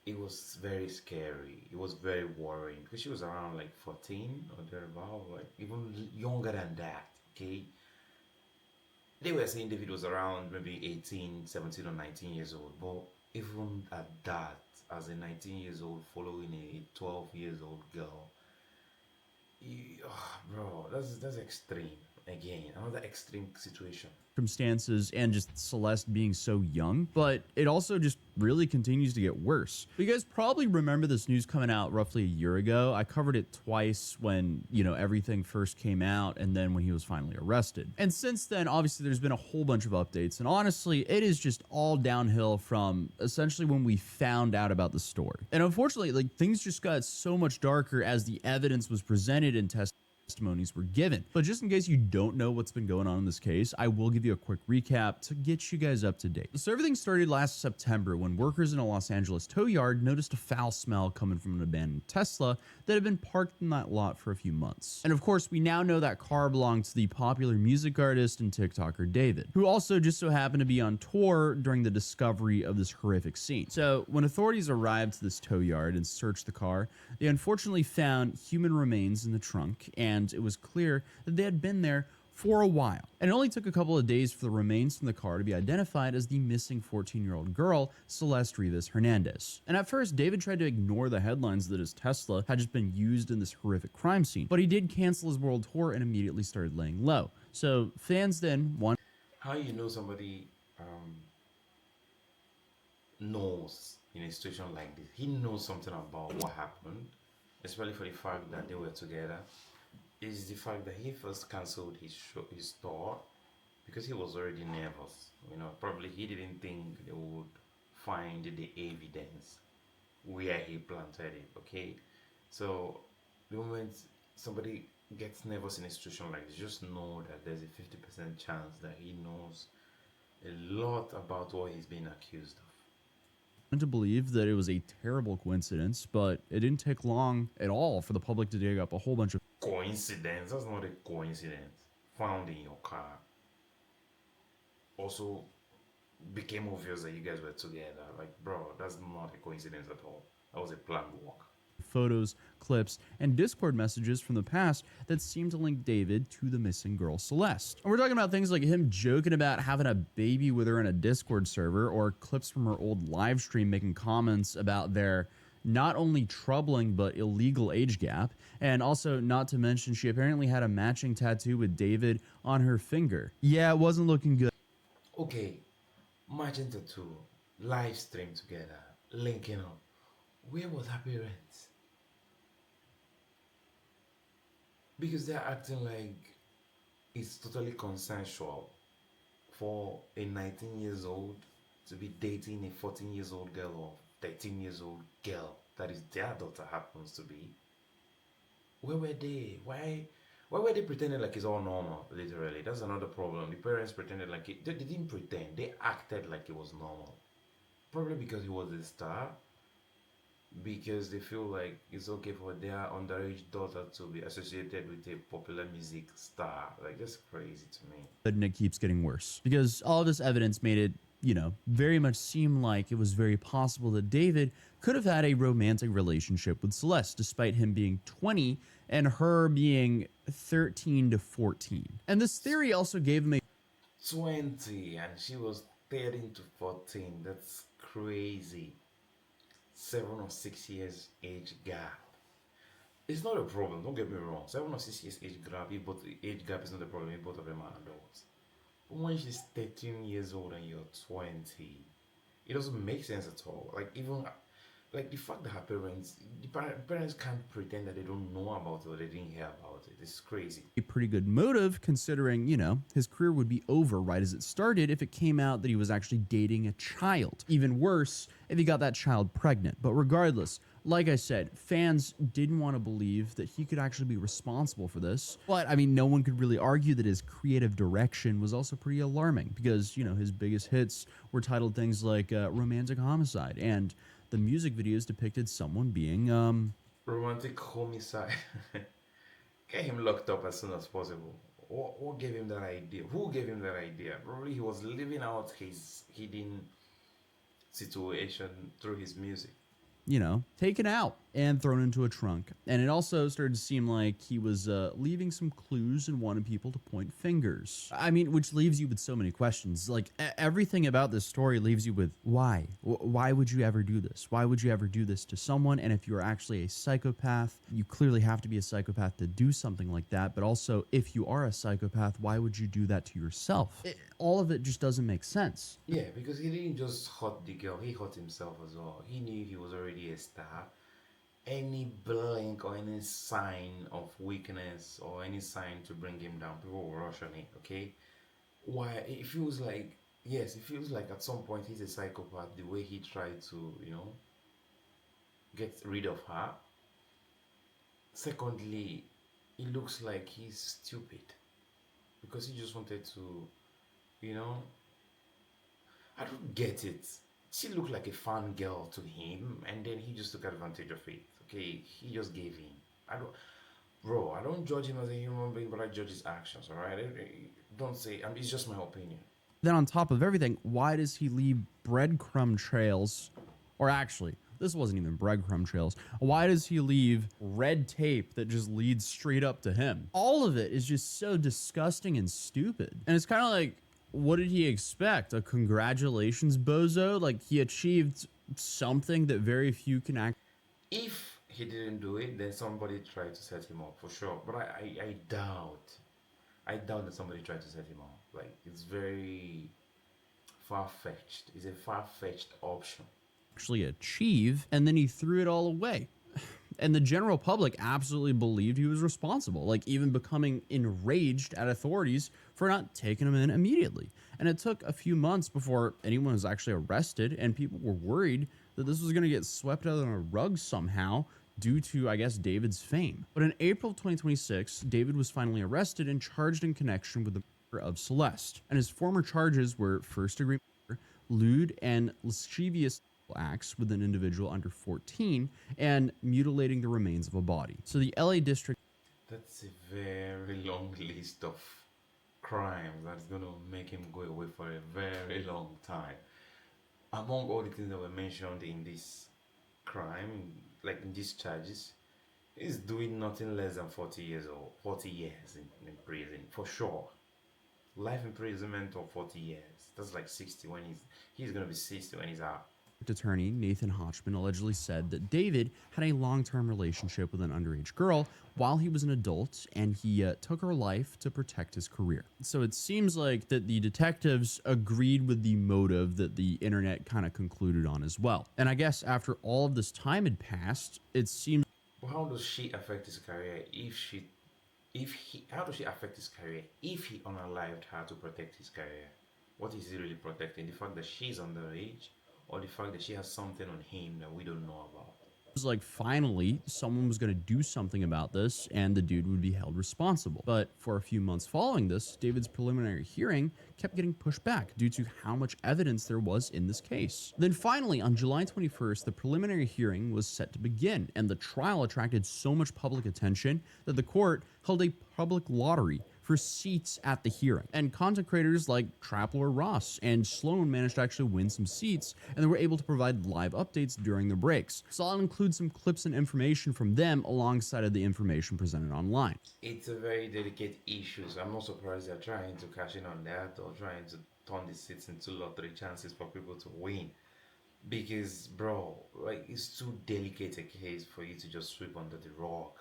it was very scary. It was very worrying because she was around like 14 or thereabout, like even younger than that. Okay, they were saying David was around maybe 18, 17 or 19 years old, but even at that, as a 19 years old following a 12 years old girl, bro, that's extreme. Again, another extreme situation. Circumstances and just Celeste being so young, but it also just really continues to get worse. You guys probably remember this news coming out roughly a year ago. I covered it twice when, everything first came out and then when he was finally arrested. And since then, obviously, there's been a whole bunch of updates. And honestly, it is just all downhill from essentially when we found out about the story. And unfortunately, things just got so much darker as the evidence was presented and testimonies were given. But just in case you don't know what's been going on in this case, I will give you a quick recap to get you guys up to date. So everything started last September when workers in a Los Angeles tow yard noticed a foul smell coming from an abandoned Tesla that had been parked in that lot for a few months. And of course, we now know that car belonged to the popular music artist and TikToker David, who also just so happened to be on tour during the discovery of this horrific scene. So when authorities arrived to this tow yard and searched the car, they unfortunately found human remains in the trunk, and it was clear that they had been there for a while. And it only took a couple of days for the remains from the car to be identified as the missing 14-year-old girl, Celeste Rivas Hernandez. And at first, David tried to ignore the headlines that his Tesla had just been used in this horrific crime scene, but he did cancel his world tour and immediately started laying low. So fans then wanted... How somebody knows in a situation like this? He knows something about what happened, especially for the fact that they were together. Is the fact that he first cancelled his store because he was already nervous. Probably he didn't think they would find the evidence where he planted it. Okay, so the moment somebody gets nervous in a situation like this, just know that there's a 50% chance that he knows a lot about what he's being accused of. To believe that it was a terrible coincidence, but it didn't take long at all for the public to dig up a whole bunch of Coincidence? That's not a coincidence. Found in your car. Also, became obvious that you guys were together. Like, bro, that's not a coincidence at all. That was a planned walk. photos, clips, and Discord messages from the past that seem to link David to the missing girl Celeste. And we're talking about things like him joking about having a baby with her in a Discord server, or clips from her old live stream making comments about their not only troubling but illegal age gap, and also not to mention she apparently had a matching tattoo with David on her finger. Yeah, it wasn't looking good. Okay, matching tattoo, live stream together, linking up. Where was her parents? Because they're acting like it's totally consensual for a 19 years old to be dating a 14 years old girl or 13 years old girl that is their daughter happens to be. Where were they? Why were they pretending like it's all normal? Literally, that's another problem. The parents pretended like they didn't pretend, they acted like it was normal. Probably because he was a star, because they feel like it's okay for their underage daughter to be associated with a popular music star. Like, that's crazy to me. And it keeps getting worse because all of this evidence made it, very much seem like it was very possible that David could have had a romantic relationship with Celeste, despite him being 20 and her being 13 to 14. And this theory also gave him a 20 and she was 13 to 14. That's crazy. 7 or 6 years age gap. It's not a problem, don't get me wrong. 7 or 6 years age gap, age gap is not a problem if both of them are adults. But when she's 13 years old and you're 20, it doesn't make sense at all. Like, even like the fact that her parents can't pretend that they don't know about it or they didn't hear about it. It's crazy. pretty good motive considering, his career would be over right as it started if it came out that he was actually dating a child. Even worse, if he got that child pregnant. But regardless, like I said, fans didn't want to believe that he could actually be responsible for this. But, no one could really argue that his creative direction was also pretty alarming because, his biggest hits were titled things like Romantic Homicide, and the music videos depicted someone being, Romantic homicide. Get him locked up as soon as possible. What gave him that idea? Who gave him that idea? Probably he was living out his hidden situation through his music. taken out and thrown into a trunk. And it also started to seem like he was leaving some clues and wanted people to point fingers. Which leaves you with so many questions. Like, everything about this story leaves you with why? Why would you ever do this? Why would you ever do this to someone? And if you're actually a psychopath, you clearly have to be a psychopath to do something like that. But also, if you are a psychopath, why would you do that to yourself? All of it just doesn't make sense. Yeah, because he didn't just hurt the girl, he hurt himself as well. He knew he was already a star. Any blink or any sign of weakness or any sign to bring him down, people will rush on it, okay? Why? It feels like, yes, it feels like at some point he's a psychopath, the way he tried to, get rid of her. Secondly, it looks like he's stupid because he just wanted to, I don't get it. She looked like a fun girl to him, and then he just took advantage of it. Okay, he just gave in. I don't judge him as a human being, but I judge his actions. All right, don't say. It's just my opinion. Then on top of everything, why does he leave breadcrumb trails? Or actually, this wasn't even breadcrumb trails. Why does he leave red tape that just leads straight up to him? All of it is just so disgusting and stupid. And it's kind of like, what did he expect? A congratulations, bozo? Like, he achieved something that very few can act. If he didn't do it, then somebody tried to set him up for sure. But I doubt that somebody tried to set him up. Like, it's very far-fetched. It's a far-fetched option. Actually achieve, and then he threw it all away. And the general public absolutely believed he was responsible, like even becoming enraged at authorities for not taking him in immediately. And it took a few months before anyone was actually arrested, and people were worried that this was going to get swept under the rug somehow due to, I guess, David's fame. But in April of 2026, David was finally arrested and charged in connection with the murder of Celeste. And his former charges were first-degree murder, lewd and lascivious acts with an individual under 14, and mutilating the remains of a body. So the LA District... That's a very long list of crimes that's going to make him go away for a very long time. Among all the things that were mentioned in this crime, like in these charges, he's doing nothing less than 40 years or 40 years in prison for sure. Life imprisonment or 40 years. That's like 60 when he's gonna be 60 when he's out. Attorney Nathan Hochman allegedly said that David had a long-term relationship with an underage girl while he was an adult, and he took her life to protect his career. So it seems like that the detectives agreed with the motive that the internet kind of concluded on as well. And I guess after all of this time had passed, it seems... Well, how does she affect his career how does she affect his career if he unalived her to protect his career? What is he really protecting? The fact that she's underage, or the fact that she has something on him that we don't know about? It was like finally someone was going to do something about this and the dude would be held responsible. But for a few months following this, David's preliminary hearing kept getting pushed back due to how much evidence there was in this case. Then finally, on July 21st, the preliminary hearing was set to begin, and the trial attracted so much public attention that the court held a public lottery for seats at the hearing. And content creators like Trappler Ross and Sloan managed to actually win some seats, and they were able to provide live updates during the breaks. So I'll include some clips and information from them alongside of the information presented online. It's a very delicate issue, so I'm not surprised they're trying to cash in on that or trying to turn the seats into lottery chances for people to win. Because, bro, like, it's too delicate a case for you to just sweep under the rug.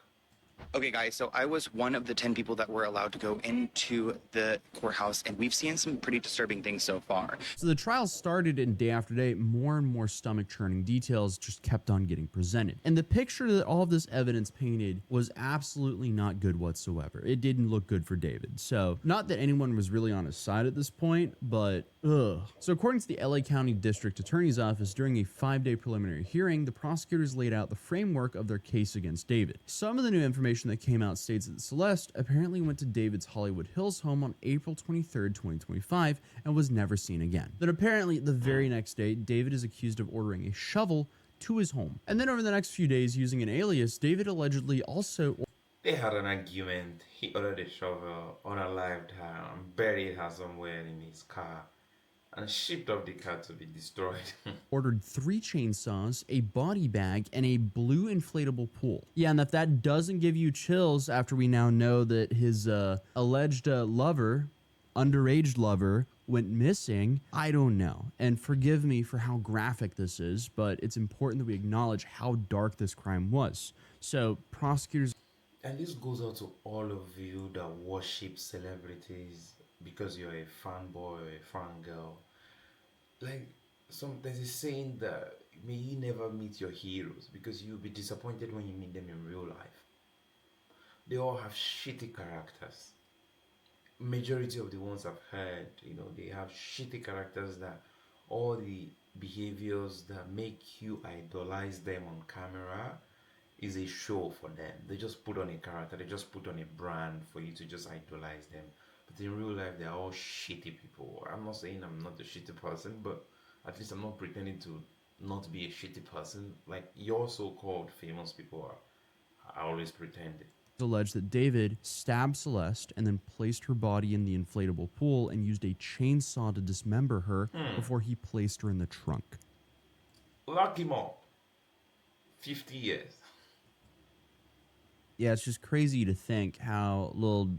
Okay, guys, so I was one of the 10 people that were allowed to go into the courthouse, and we've seen some pretty disturbing things so far. So the trial started, and day after day, more and more stomach-churning details just kept on getting presented. And the picture that all of this evidence painted was absolutely not good whatsoever. It didn't look good for David. So, not that anyone was really on his side at this point, but ugh. So according to the LA County District Attorney's Office, during a 5-day preliminary hearing, the prosecutors laid out the framework of their case against David. Some of the new information that came out states that Celeste apparently went to David's Hollywood Hills home on April 23rd, 2025, and was never seen again. Then apparently the very next day, David is accused of ordering a shovel to his home. And then over the next few days, using an alias, David allegedly also... They had an argument. He ordered a shovel, unalived her, and buried her somewhere in his car, and shipped off the car to be destroyed. ordered 3 chainsaws, a body bag, and a blue inflatable pool. Yeah, and if that doesn't give you chills after we now know that his alleged lover, underage lover, went missing, I don't know. And forgive me for how graphic this is, but it's important that we acknowledge how dark this crime was. So prosecutors... And this goes out to all of you that worship celebrities because you're a fanboy or a fangirl. Like, there's a saying that may you never meet your heroes because you'll be disappointed when you meet them in real life. They all have shitty characters. Majority of the ones I've heard, they have shitty characters, that all the behaviors that make you idolize them on camera is a show for them. They just put on a character, they just put on a brand for you to just idolize them. But in real life, they're all shitty people. I'm not saying I'm not a shitty person, but at least I'm not pretending to not be a shitty person like your so-called famous people are always pretending. Alleged that David stabbed Celeste and then placed her body in the inflatable pool and used a chainsaw to dismember her before he placed her in the trunk. Lock him up. 50 years. Yeah, it's just crazy to think how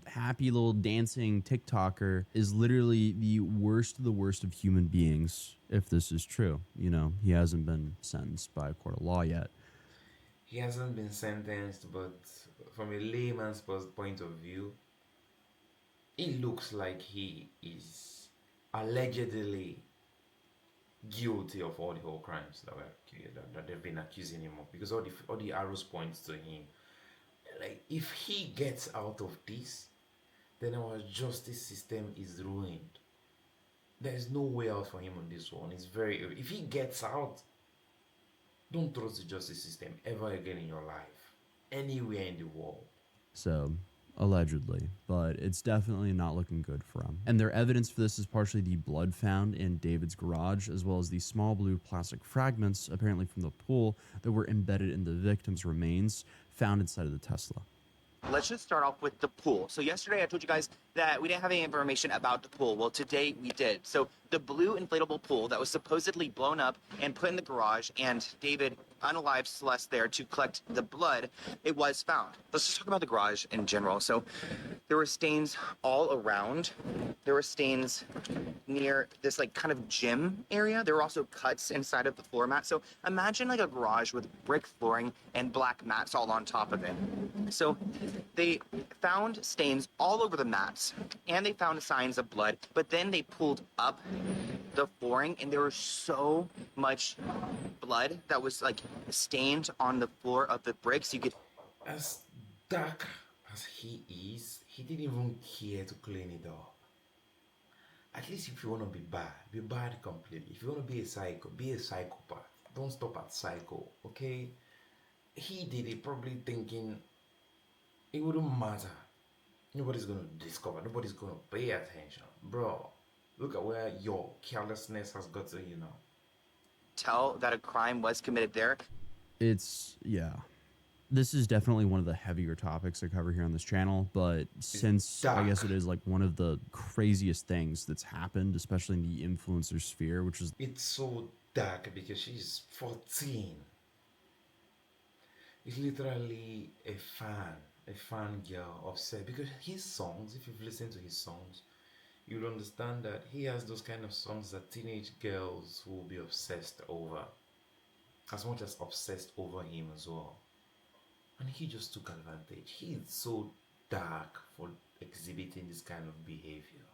happy little dancing TikToker is literally the worst of human beings, if this is true. He hasn't been sentenced by a court of law yet. He hasn't been sentenced, but from a layman's point of view, it looks like he is allegedly guilty of all the whole crimes that they've been accusing him of, because all the arrows points to him. Like, if he gets out of this, then our justice system is ruined. There is no way out for him on this one. It's very, if he gets out, don't trust the justice system ever again in your life, anywhere in the world. So, allegedly, but it's definitely not looking good for him. And their evidence for this is partially the blood found in David's garage, as well as the small blue plastic fragments, apparently from the pool, that were embedded in the victim's remains found inside of the Tesla. Let's just start off with the pool. So yesterday I told you guys that we didn't have any information about the pool. Well, today we did. So the blue inflatable pool that was supposedly blown up and put in the garage, and David unalived Celeste there to collect the blood, it was found. Let's just talk about the garage in general. So there were stains all around. There were stains near this like kind of gym area. There were also cuts inside of the floor mat. So imagine like a garage with brick flooring and black mats all on top of it. So they found stains all over the mats, and they found signs of blood, but then they pulled up the flooring and there was so much blood that was like stained on the floor of the bricks. You could, As dark as he is, he didn't even care to clean it up. At least if you want to be bad completely. If you want to be a psycho, be a psychopath. Don't stop at psycho, okay? He did it probably thinking it wouldn't matter. Nobody's gonna discover, nobody's gonna pay attention. Bro, look at where your carelessness has got to you now. tell that a crime was committed there. It's, yeah. This is definitely one of the heavier topics I cover here on this channel, but since I guess it is like one of the craziest things that's happened, especially in the influencer sphere, which is It's so dark because she's 14. It's literally a fan girl upset because his songs, if you've listened to his songs, you'll understand that he has those kind of songs that teenage girls will be obsessed over, as much as obsessed over him as well. And he just took advantage. He is so dark for exhibiting this kind of behavior.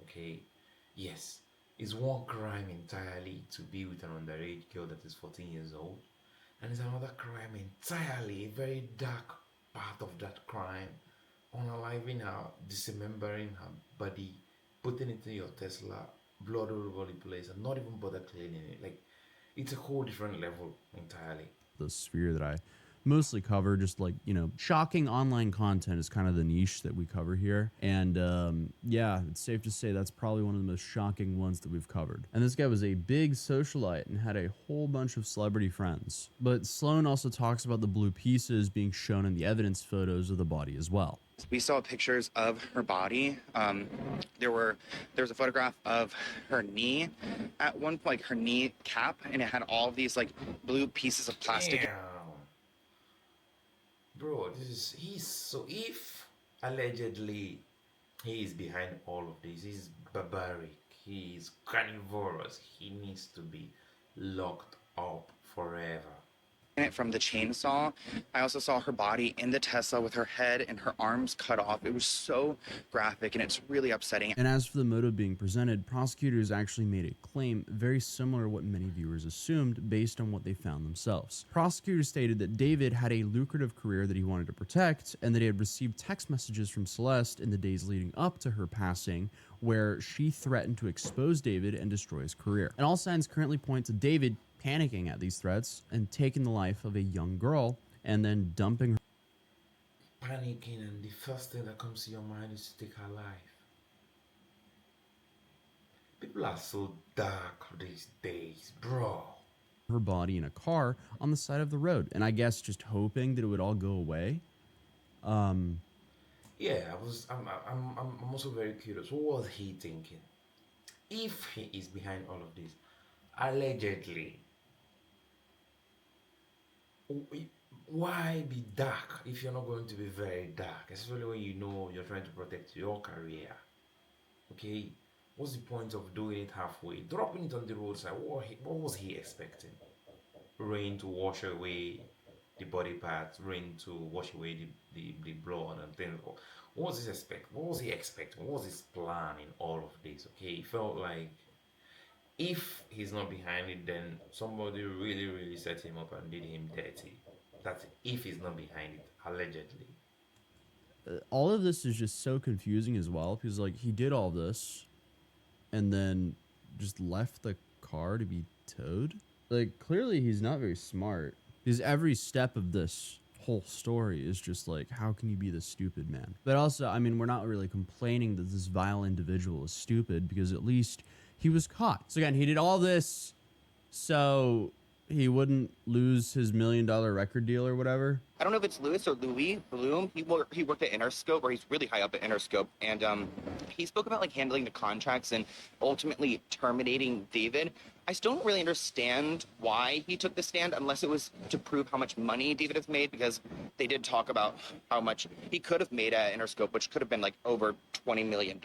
Okay, yes, it's one crime entirely to be with an underage girl that is 14 years old, and it's another crime entirely, a very dark part of that crime, unaliving her, dismembering her body, putting it in your Tesla, blood all over the place, and not even bother cleaning it. Like, it's a whole different level entirely. the sphere that I mostly cover. Just like, you know, shocking online content is kind of the niche that we cover here. And yeah, it's safe to say that's probably one of the most shocking ones that we've covered. And this guy was a big socialite and had a whole bunch of celebrity friends. But Sloan also talks about the blue pieces being shown in the evidence photos of the body as well. We saw pictures of her body. There was a photograph of her knee at one point, like her knee cap, and it had all of these like blue pieces of plastic. Damn. Bro, if allegedly he is behind all of this, he's barbaric, he is carnivorous, he needs to be locked up forever. It from the chainsaw. I also saw her body in the Tesla with her head and her arms cut off. It was so graphic and it's really upsetting. And as for the motive being presented, prosecutors actually made a claim very similar to what many viewers assumed based on what they found themselves. Prosecutors stated that David had a lucrative career that he wanted to protect, and that he had received text messages from Celeste in the days leading up to her passing where she threatened to expose David and destroy his career. And all signs currently point to David panicking at these threats and taking the life of a young girl and then dumping her. Panicking, and the first thing that comes to your mind is to take her life. People are so dark these days, bro. Her body in a car on the side of the road, and I guess just hoping that it would all go away. Yeah, I'm also very curious. What was he thinking? If he is behind all of this, allegedly, why be dark if you're not going to be very dark, especially when you know you're trying to protect your career? Okay, what's the point of doing it halfway, dropping it on the roadside? What was he expecting? Rain to wash away the body parts, rain to wash away the blood and things. What was he expecting? What was his plan in all of this? Okay, it felt like If he's not behind it, then somebody really, really set him up and did him dirty. That's if he's not behind it, allegedly. All of this is just so confusing as well, because like he did all this and then just left the car to be towed. Like clearly he's not very smart, because every step of this whole story is just like, how can you be this stupid, man? But also, I mean, we're not really complaining that this vile individual is stupid, because at least he was caught. So again, he did all this so he wouldn't lose his $1 million record deal or whatever. I don't know if it's Louis or Louis Bloom. He worked at Interscope, or he's really high up at Interscope, and he spoke about like handling the contracts and ultimately terminating David. I still don't really understand why he took the stand, unless it was to prove how much money David has made, because they did talk about how much he could have made at Interscope, which could have been like over $20 million.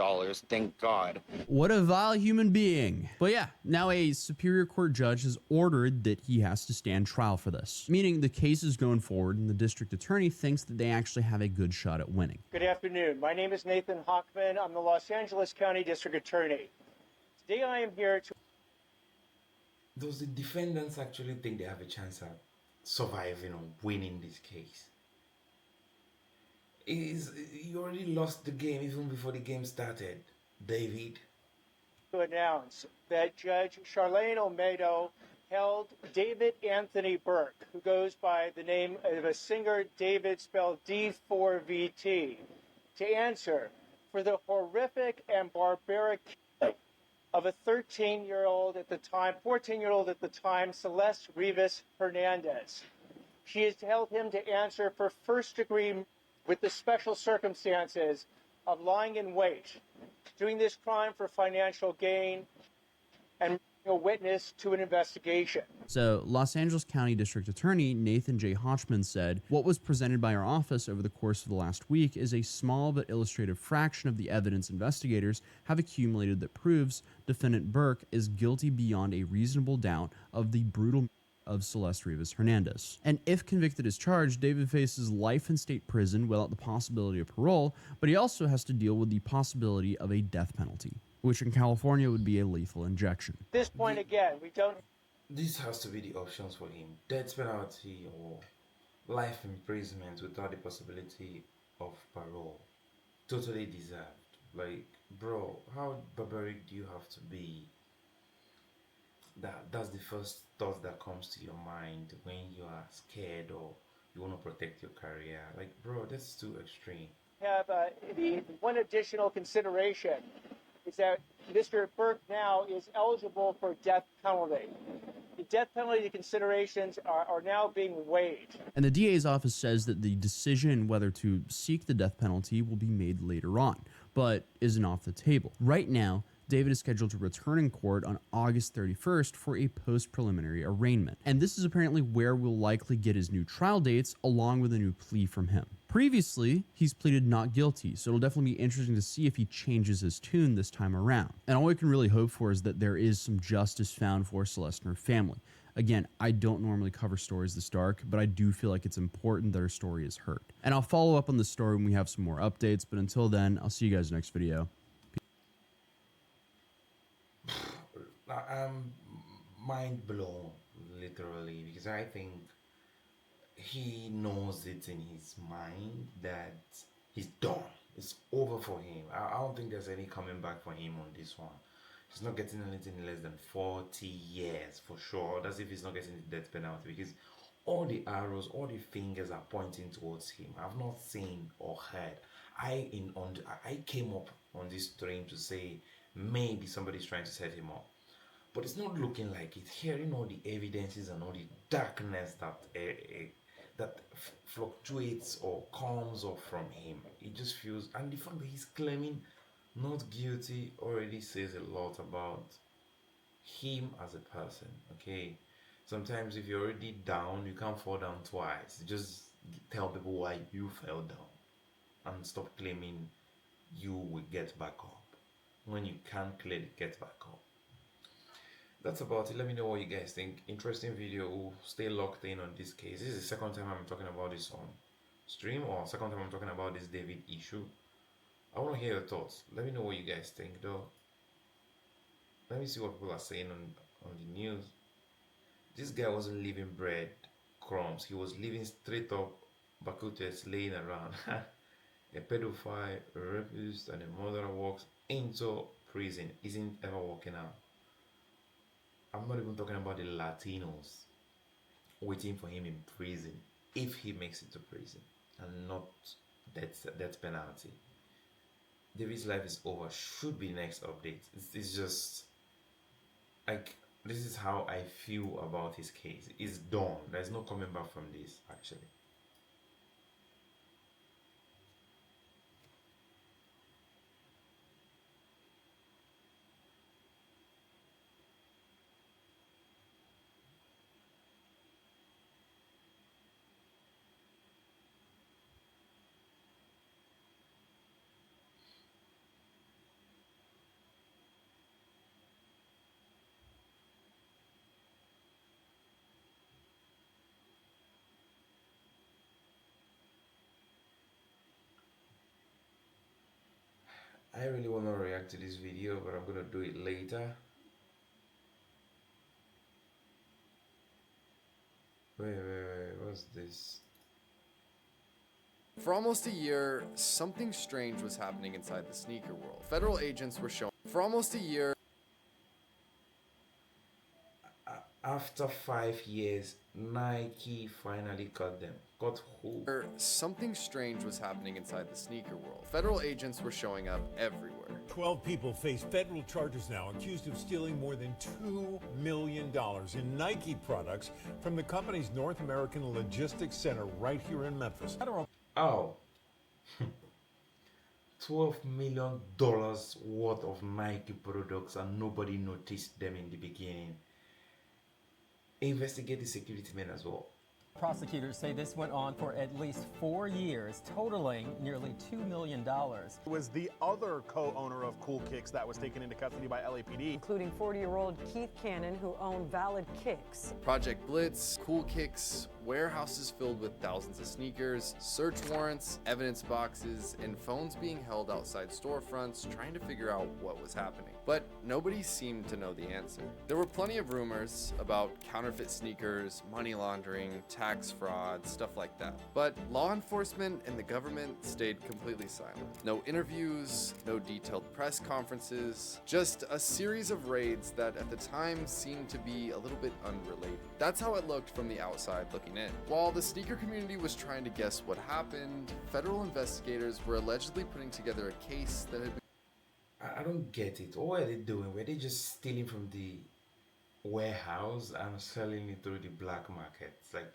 Thank God. What a vile human being. But yeah, now a Superior Court judge has ordered that he has to stand trial for this, meaning the case is going forward and the district attorney thinks that they actually have a good shot at winning. Good afternoon. My name is Nathan Hockman. I'm the Los Angeles County District Attorney. Today I am here to... Does the defendants actually think they have a chance at surviving or winning this case? You already lost the game even before the game started, David. to announce that Judge Charlene Olmedo held David Anthony Burke, who goes by the name of a singer David spelled D4VT, to answer for the horrific and barbaric killing of a 14-year-old at the time, Celeste Rivas Hernandez. She has held him to answer for first-degree with the special circumstances of lying in wait, doing this crime for financial gain, and a witness to an investigation. So, Los Angeles County District Attorney Nathan J. Hochman said, "What was presented by our office over the course of the last week is a small but illustrative fraction of the evidence investigators have accumulated that proves defendant Burke is guilty beyond a reasonable doubt of the brutal of Celeste Rivas Hernandez. And if convicted as charged, David faces life in state prison without the possibility of parole, but he also has to deal with the possibility of a death penalty, which in California would be a lethal injection." At this point, again, we don't... This has to be the options for him. Death penalty or life imprisonment without the possibility of parole. Totally deserved. Like, bro, how barbaric do you have to be? That's the first thought that comes to your mind when you are scared or you want to protect your career. Like, bro, that's too extreme. have the one additional consideration is that Mr. Burke now is eligible for death penalty. The death penalty considerations are now being weighed. And the DA's office says that the decision whether to seek the death penalty will be made later on, but isn't off the table. Right now, David is scheduled to return in court on August 31st for a post-preliminary arraignment. And this is apparently where we'll likely get his new trial dates along with a new plea from him. Previously, he's pleaded not guilty, so it'll definitely be interesting to see if he changes his tune this time around. And all we can really hope for is that there is some justice found for Celeste and her family. Again, I don't normally cover stories this dark, but I do feel like it's important that her story is heard. And I'll follow up on the story when we have some more updates, but until then, I'll see you guys next video. I'm mind blown, literally, because I think he knows it in his mind that he's done. It's over for him. I don't think there's any coming back for him on this one. He's not getting anything less than 40 years for sure. That's if he's not getting the death penalty, because all the arrows, all the fingers are pointing towards him. I've not seen or heard. I came up on this stream to say maybe somebody's trying to set him up. But it's not looking like it. Hearing all the evidences and all the darkness that fluctuates or comes off from him, it just feels, and the fact that he's claiming not guilty already says a lot about him as a person. Okay, sometimes if you're already down, you can't fall down twice. Just tell people why you fell down and stop claiming you will get back up when you can't clearly get back up. That's about it. Let me know what you guys think. Interesting video. Stay locked in on this case. This is the second time I'm talking about this on stream, or second time I'm talking about this David issue. I want to hear your thoughts. Let me know what you guys think though. let me see what people are saying on the news. This guy wasn't leaving bread crumbs. He was leaving straight up bakutes laying around. A pedophile, a rapist, and a murderer walks into prison isn't ever walking out. I'm not even talking about the Latinos waiting for him in prison if he makes it to prison and not death penalty. David's life is over. Should be next update. It's just like this is how I feel about his case. It's done. There's no coming back from this actually. I really want to react to this video, but I'm gonna do it later. Wait, what's this? For almost a year, something strange was happening inside the sneaker world. Federal agents were showing. For almost a year. After 5 years, Nike finally caught them. Caught who? Something strange was happening inside the sneaker world. Federal agents were showing up everywhere. 12 people face federal charges now, accused of stealing more than $2 million in Nike products from the company's North American Logistics Center right here in Memphis. Oh. $12 million worth of Nike products and nobody noticed them in the beginning. Investigate the security men as well. Prosecutors say this went on for at least 4 years, totaling nearly $2 million. It was the other co-owner of Cool Kicks that was taken into custody by LAPD. Including 40-year-old Keith Cannon, who owned Valid Kicks. Project Blitz, Cool Kicks, warehouses filled with thousands of sneakers, search warrants, evidence boxes, and phones being held outside storefronts trying to figure out what was happening. But nobody seemed to know the answer. There were plenty of rumors about counterfeit sneakers, money laundering, tax fraud, stuff like that. But law enforcement and the government stayed completely silent. No interviews, no detailed press conferences, just a series of raids that at the time seemed to be a little bit unrelated. That's how it looked from the outside looking in. While the sneaker community was trying to guess what happened, federal investigators were allegedly putting together a case that had been. I don't get it. What were they doing? Were they just stealing from the warehouse and selling it through the black market? It's like,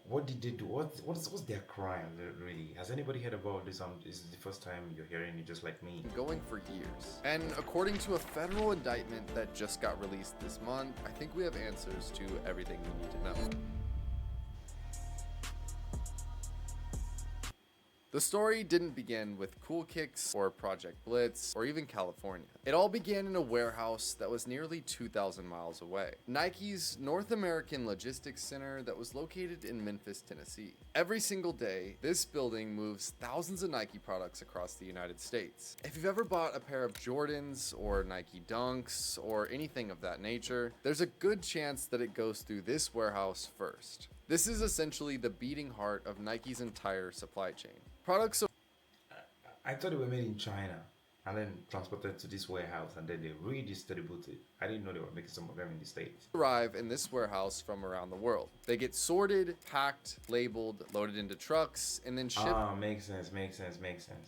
what did they do? What's their crime, really? Has anybody heard about this? This is the first time you're hearing it, just like me. Going for years. And according to a federal indictment that just got released this month, I think we have answers to everything we need to know. The story didn't begin with Cool Kicks or Project Blitz or even California. It all began in a warehouse that was nearly 2,000 miles away. Nike's North American Logistics Center that was located in Memphis, Tennessee. Every single day, this building moves thousands of Nike products across the United States. If you've ever bought a pair of Jordans or Nike Dunks or anything of that nature, there's a good chance that it goes through this warehouse first. This is essentially the beating heart of Nike's entire supply chain. Products. I thought they were made in China and then transported to this warehouse and then they redistributed. I didn't know they were making some of them in the States. Arrive in this warehouse from around the world. They get sorted, packed, labeled, loaded into trucks, and then shipped. Makes sense.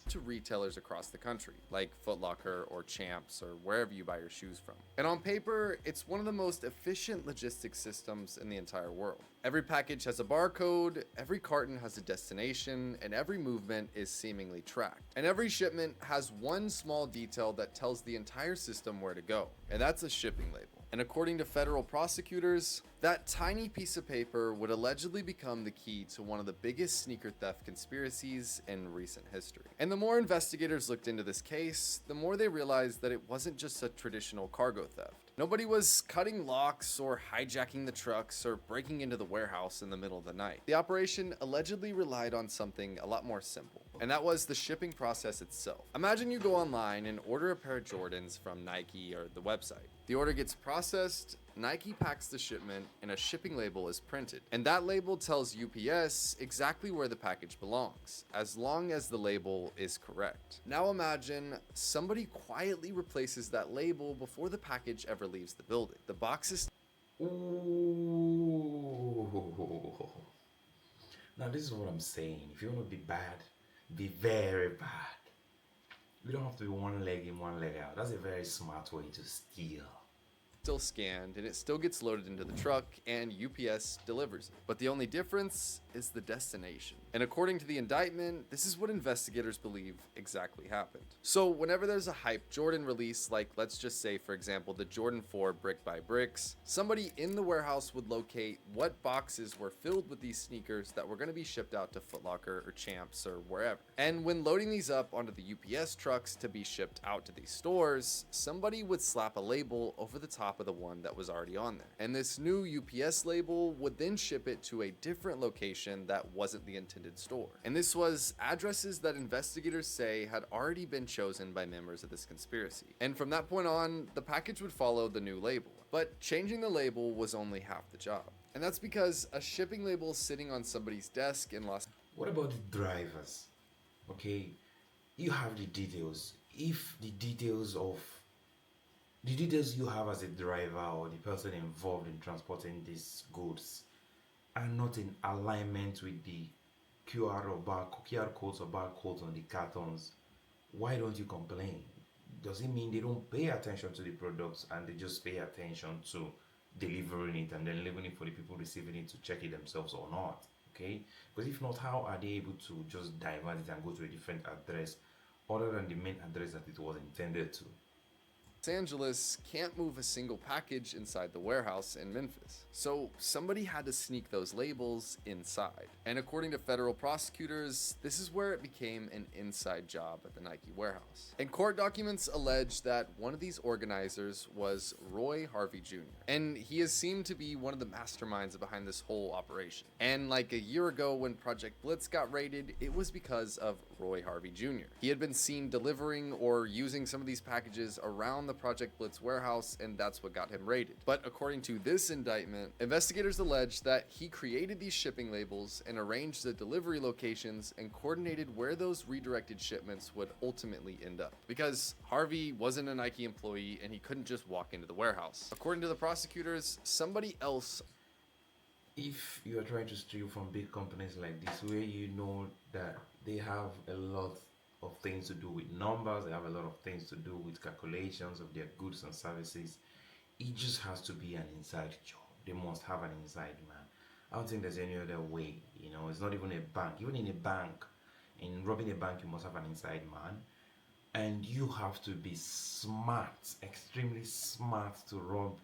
To retailers across the country, like Foot Locker or Champs or wherever you buy your shoes from. And on paper, it's one of the most efficient logistics systems in the entire world. Every package has a barcode, every carton has a destination, and every movement is seemingly tracked. And every shipment has one small detail that tells the entire system where to go, and that's a shipping label. And according to federal prosecutors, that tiny piece of paper would allegedly become the key to one of the biggest sneaker theft conspiracies in recent history. And the more investigators looked into this case, the more they realized that it wasn't just a traditional cargo theft. Nobody was cutting locks or hijacking the trucks or breaking into the warehouse in the middle of the night. The operation allegedly relied on something a lot more simple. and that was the shipping process itself. Imagine you go online and order a pair of Jordans from Nike or the website. The order gets processed, Nike packs the shipment, and a shipping label is printed. And that label tells UPS exactly where the package belongs, as long as the label is correct. Now imagine somebody quietly replaces that label before the package ever leaves the building. The box is Ooh. Now this is what I'm saying. If you want to be bad, be very bad. You don't have to be one leg in, one leg out. That's a very smart way to steal. still scanned and it still gets loaded into the truck and UPS delivers it. But the only difference is the destination. And according to the indictment, this is what investigators believe exactly happened. So whenever there's a hype Jordan release, like let's just say for example the Jordan 4 Brick by Bricks, somebody in the warehouse would locate what boxes were filled with these sneakers that were going to be shipped out to Foot Locker or Champs or wherever. And when loading these up onto the UPS trucks to be shipped out to these stores, somebody would slap a label over the top of the one that was already on there. And this new UPS label would then ship it to a different location that wasn't the intended store. And this was addresses that investigators say had already been chosen by members of this conspiracy. And from that point on, the package would follow the new label. But changing the label was only half the job. And that's because a shipping label sitting on somebody's desk in Los... What about the drivers? Okay, you have the details. If the details you have as a driver or the person involved in transporting these goods are not in alignment with the QR codes or barcodes on the cartons, why don't you complain? Does it mean they don't pay attention to the products and they just pay attention to delivering it and then leaving it for the people receiving it to check it themselves or not? Okay, because if not, how are they able to just divert it and go to a different address other than the main address that it was intended to? Los Angeles can't move a single package inside the warehouse in Memphis. So somebody had to sneak those labels inside. And according to federal prosecutors, this is where it became an inside job at the Nike warehouse. And court documents allege that one of these organizers was Roy Harvey Jr. And he is seen to be one of the masterminds behind this whole operation. And like a year ago when Project Blitz got raided, it was because of Roy Harvey Jr. He had been seen delivering or using some of these packages around the Project Blitz warehouse, and that's what got him raided. But according to this indictment, investigators allege that he created these shipping labels and arranged the delivery locations and coordinated where those redirected shipments would ultimately end up. Because Harvey wasn't a Nike employee and he couldn't just walk into the warehouse. According to the prosecutors, somebody else... If you are trying to steal from big companies like this, where you know that they have a lot of things to do with numbers, they have a lot of things to do with calculations of their goods and services, it just has to be an inside job. They must have an inside man. I don't think there's any other way. You know, it's not even a bank. Even in a bank, in robbing a bank, you must have an inside man. And you have to be smart, extremely smart to rob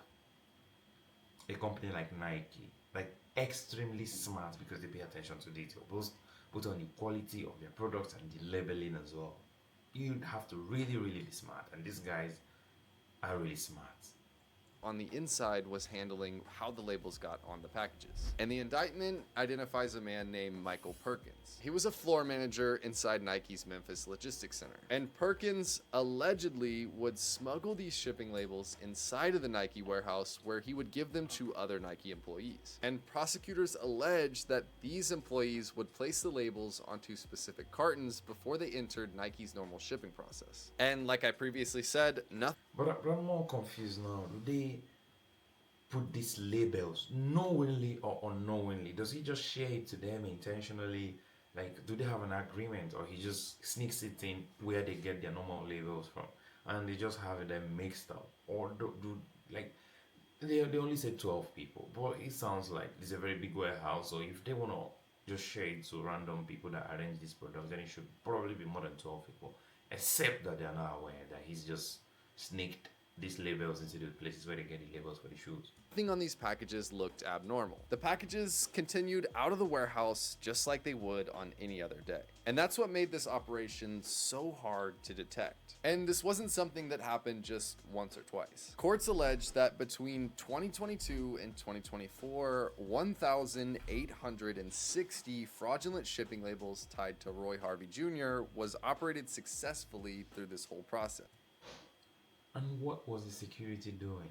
a company like Nike. Like extremely smart, because they pay attention to detail, both on the quality of their products and the labeling as well. You'd have to really be smart, and these guys are really smart. On the inside was handling how the labels got on the packages. And the indictment identifies a man named Michael Perkins. He was a floor manager inside Nike's Memphis Logistics Center. And Perkins allegedly would smuggle these shipping labels inside of the Nike warehouse where he would give them to other Nike employees. And prosecutors allege that these employees would place the labels onto specific cartons before they entered Nike's normal shipping process. And like I previously said, nothing... But I'm more confused now. Do they put these labels knowingly or unknowingly? Does he just share it to them intentionally? Like, do they have an agreement, or he just sneaks it in where they get their normal labels from and they just have them mixed up? Or do like, they only said 12 people, but it sounds like it's a very big warehouse, so if they want to just share it to random people that arrange these products, then it should probably be more than 12 people, except that they're not aware that he's just sneaked these labels into the places where they get the labels for the shoes. Nothing on these packages looked abnormal. The packages continued out of the warehouse just like they would on any other day. And that's what made this operation so hard to detect. And this wasn't something that happened just once or twice. Courts allege that between 2022 and 2024, 1,860 fraudulent shipping labels tied to Roy Harvey Jr. was operated successfully through this whole process. And what was the security doing?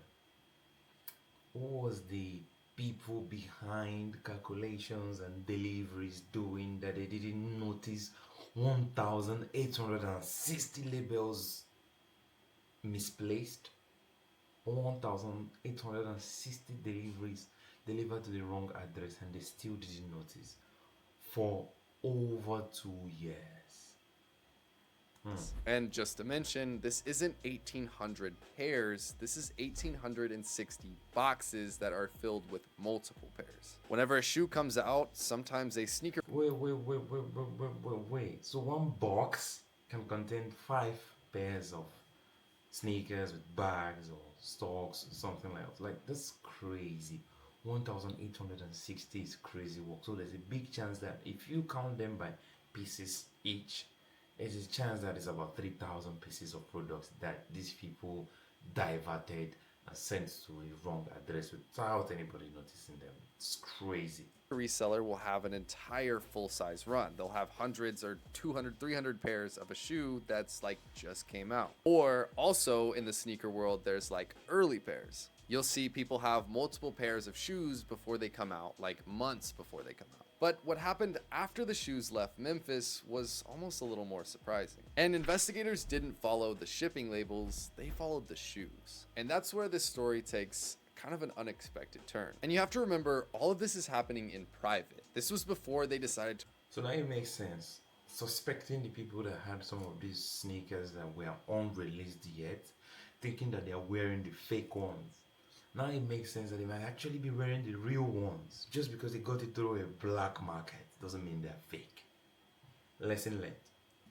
What was the people behind calculations and deliveries doing that they didn't notice 1,860 labels misplaced? 1,860 deliveries delivered to the wrong address, and they still didn't notice for over 2 years. And just to mention, this isn't 1,800 pairs, this is 1,860 boxes that are filled with multiple pairs. Whenever a shoe comes out, sometimes a sneaker... Wait. So one box can contain 5 pairs of sneakers with bags or stocks or something like that. Like, that's crazy. 1,860 is crazy work. So there's a big chance that if you count them by pieces each, there's a chance that it's about 3,000 pieces of products that these people diverted and sent to a wrong address without anybody noticing them. It's crazy. A reseller will have an entire full-size run. They'll have hundreds or 200, 300 pairs of a shoe that's like just came out. Or also in the sneaker world, there's like early pairs. You'll see people have multiple pairs of shoes before they come out, like months before they come out. But what happened after the shoes left Memphis was almost a little more surprising. And investigators didn't follow the shipping labels, they followed the shoes. And that's where this story takes kind of an unexpected turn. And you have to remember, all of this is happening in private. This was before they decided to... So now it makes sense. Suspecting the people that had some of these sneakers that were unreleased yet, thinking that they are wearing the fake ones. Now it makes sense that they might actually be wearing the real ones. Just because they got it through a black market doesn't mean they're fake. Lesson learned.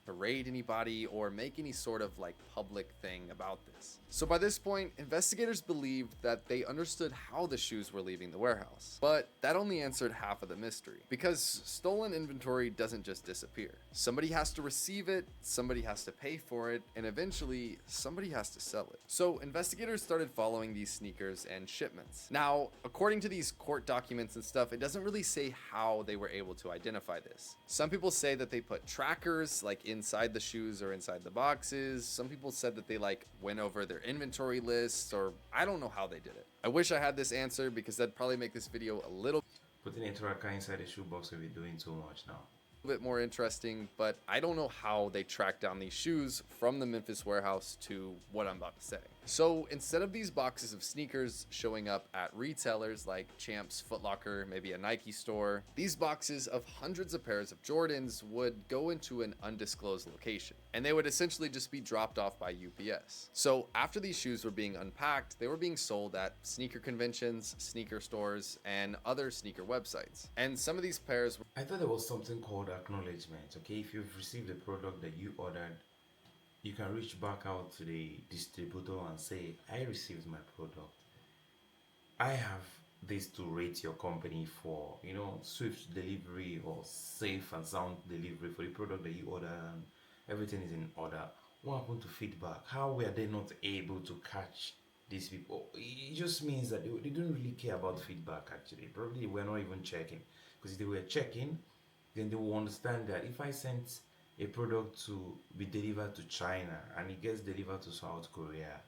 Raid anybody or make any sort of like public thing about this. So by this point, investigators believed that they understood how the shoes were leaving the warehouse. But that only answered half of the mystery, because stolen inventory doesn't just disappear. Somebody has to receive it, somebody has to pay for it, and eventually somebody has to sell it. So investigators started following these sneakers and shipments. Now, according to these court documents and stuff, it doesn't really say how they were able to identify this. Some people say that they put trackers like inside the shoes or inside the boxes. Some people said that they like went over their inventory lists, or I don't know how they did it. I wish I had this answer, because that'd probably make this video a little... Putting a tracker inside a shoebox will be doing too much now. Bit more interesting, but I don't know how they tracked down these shoes from the Memphis warehouse to what I'm about to say. So instead of these boxes of sneakers showing up at retailers like Champs, Foot Locker, maybe a Nike store, these boxes of hundreds of pairs of Jordans would go into an undisclosed location, and they would essentially just be dropped off by UPS. So after these shoes were being unpacked, they were being sold at sneaker conventions, sneaker stores, and other sneaker websites. And some of these pairs were... I thought there was something called acknowledgement. Okay, if you've received a product that you ordered, you can reach back out to the distributor and say, I received my product. I have this to rate your company for, you know, swift delivery or safe and sound delivery for the product that you ordered, and everything is in order. What happened to feedback? How were they not able to catch these people? It just means that they don't really care about feedback actually. Probably they were not even checking. Because if they were checking, then they will understand that if I sent a product to be delivered to China and it gets delivered to South Korea,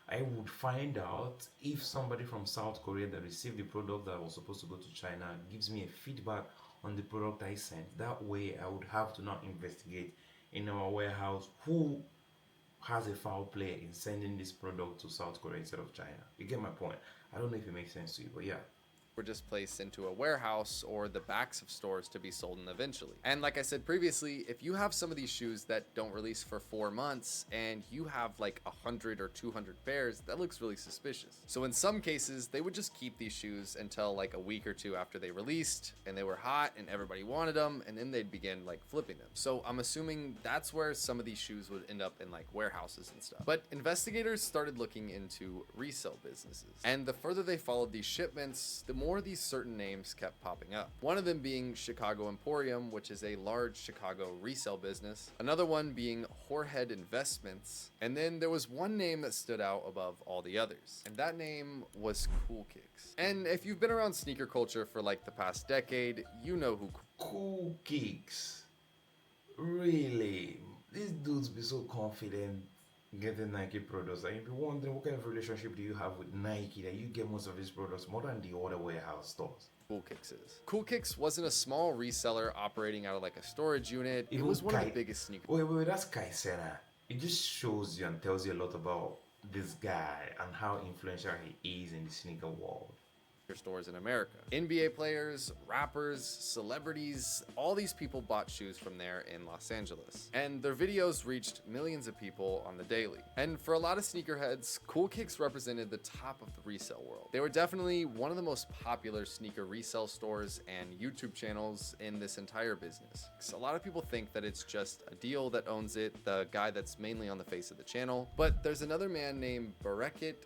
I would find out if somebody from South Korea that received the product that was supposed to go to China gives me a feedback on the product I sent. That way I would have to now investigate in our warehouse who has a foul play in sending this product to South Korea instead of China. You get my point? I don't know if it makes sense to you, but yeah. were just placed into a warehouse or the backs of stores to be sold in eventually. And like I said previously, if you have some of these shoes that don't release for 4 months and you have like 100 or 200 pairs, that looks really suspicious. So in some cases, they would just keep these shoes until like a week or two after they released and they were hot and everybody wanted them, and then they'd begin like flipping them. So I'm assuming that's where some of these shoes would end up in like warehouses and stuff. But investigators started looking into resale businesses, and the further they followed these shipments, the more these certain names kept popping up. One of them being Chicago Emporium, which is a large Chicago resale business. Another one being Whorehead Investments. And then there was one name that stood out above all the others, and that name was Cool Kicks. And if you've been around sneaker culture for like the past decade, you know who Cool Kicks. Really? These dudes be so confident getting Nike products. And you'd be wondering, what kind of relationship do you have with Nike that you get most of these products more than the other warehouse stores? Cool Kicks is. Cool Kicks wasn't a small reseller operating out of like a storage unit. It was one of the biggest sneaker. Wait, that's Kai Sena. It just shows you and tells you a lot about this guy and how influential he is in the sneaker world. Stores in America. NBA players, rappers, celebrities, all these people bought shoes from there in Los Angeles. And their videos reached millions of people on the daily. And for a lot of sneakerheads, Cool Kicks represented the top of the resale world. They were definitely one of the most popular sneaker resale stores and YouTube channels in this entire business. So a lot of people think that it's just a deal that owns it, the guy that's mainly on the face of the channel. But there's another man named Barakat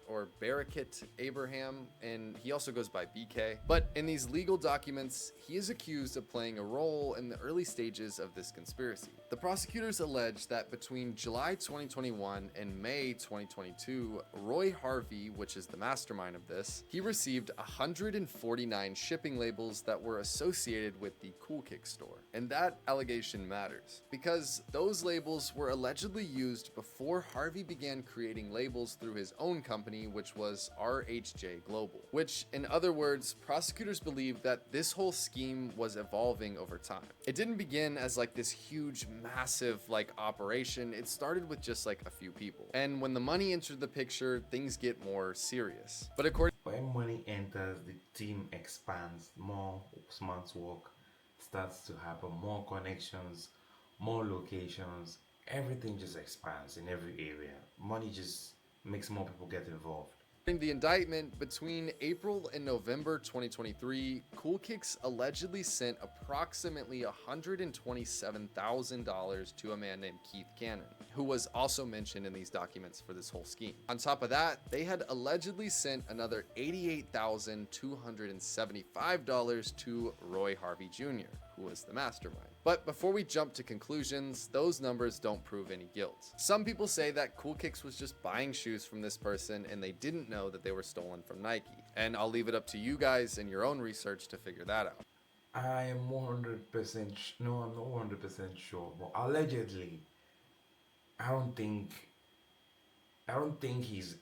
Abraham, and he also goes by BK. But in these legal documents, he is accused of playing a role in the early stages of this conspiracy. The prosecutors allege that between July 2021 and May 2022, Roy Harvey, which is the mastermind of this, he received 149 shipping labels that were associated with the Cool Kick store. And that allegation matters because those labels were allegedly used before Harvey began creating labels through his own company, which was RHJ Global, which in other words, prosecutors believe that this whole scheme was evolving over time. It didn't begin as like this huge, massive like operation. It started with just like a few people. And when the money entered the picture, things get more serious. But according when money enters, the team expands, more smart work starts to happen, more connections, more locations, everything just expands in every area. Money just makes more people get involved. In the indictment, between April and November 2023, Cool Kicks allegedly sent approximately $127,000 to a man named Keith Cannon, who was also mentioned in these documents for this whole scheme. On top of that, they had allegedly sent another $88,275 to Roy Harvey Jr., who was the mastermind. But before we jump to conclusions, those numbers don't prove any guilt. Some people say that Cool Kicks was just buying shoes from this person and they didn't know that they were stolen from Nike. And I'll leave it up to you guys and your own research to figure that out. I am 100% no, I'm not 100% sure, but allegedly, I don't think he's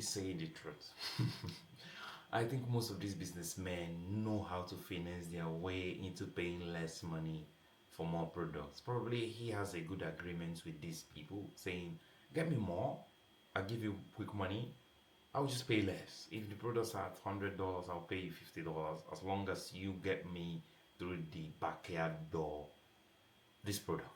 saying the truth. I think most of these businessmen know how to finance their way into paying less money for more products. Probably he has a good agreement with these people saying, get me more, I'll give you quick money, I'll just pay less. If the products are $100, I'll pay you $50 as long as you get me through the backyard door these products.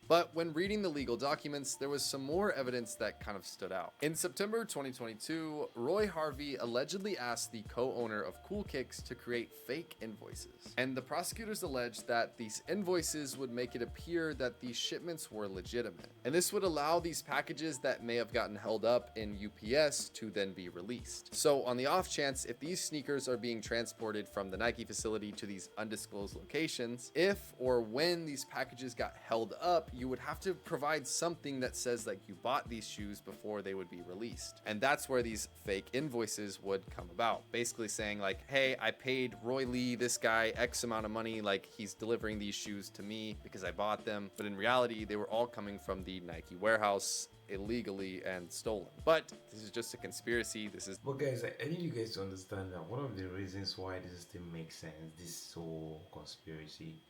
But when reading the legal documents, there was some more evidence that kind of stood out. In September 2022, Roy Harvey allegedly asked the co-owner of Cool Kicks to create fake invoices. And the prosecutors alleged that these invoices would make it appear that these shipments were legitimate. And this would allow these packages that may have gotten held up in UPS to then be released. So on the off chance, if these sneakers are being transported from the Nike facility to these undisclosed locations, if or when these packages got held up, you would have to provide something that says like you bought these shoes before they would be released. And that's where these fake invoices would come about. Basically saying like, hey, I paid Roy Lee, this guy, X amount of money, like he's delivering these shoes to me because I bought them. But in reality, they were all coming from the Nike warehouse illegally and stolen. But this is just a conspiracy. But guys, I need you guys to understand that one of the reasons why this still makes sense, this whole conspiracy,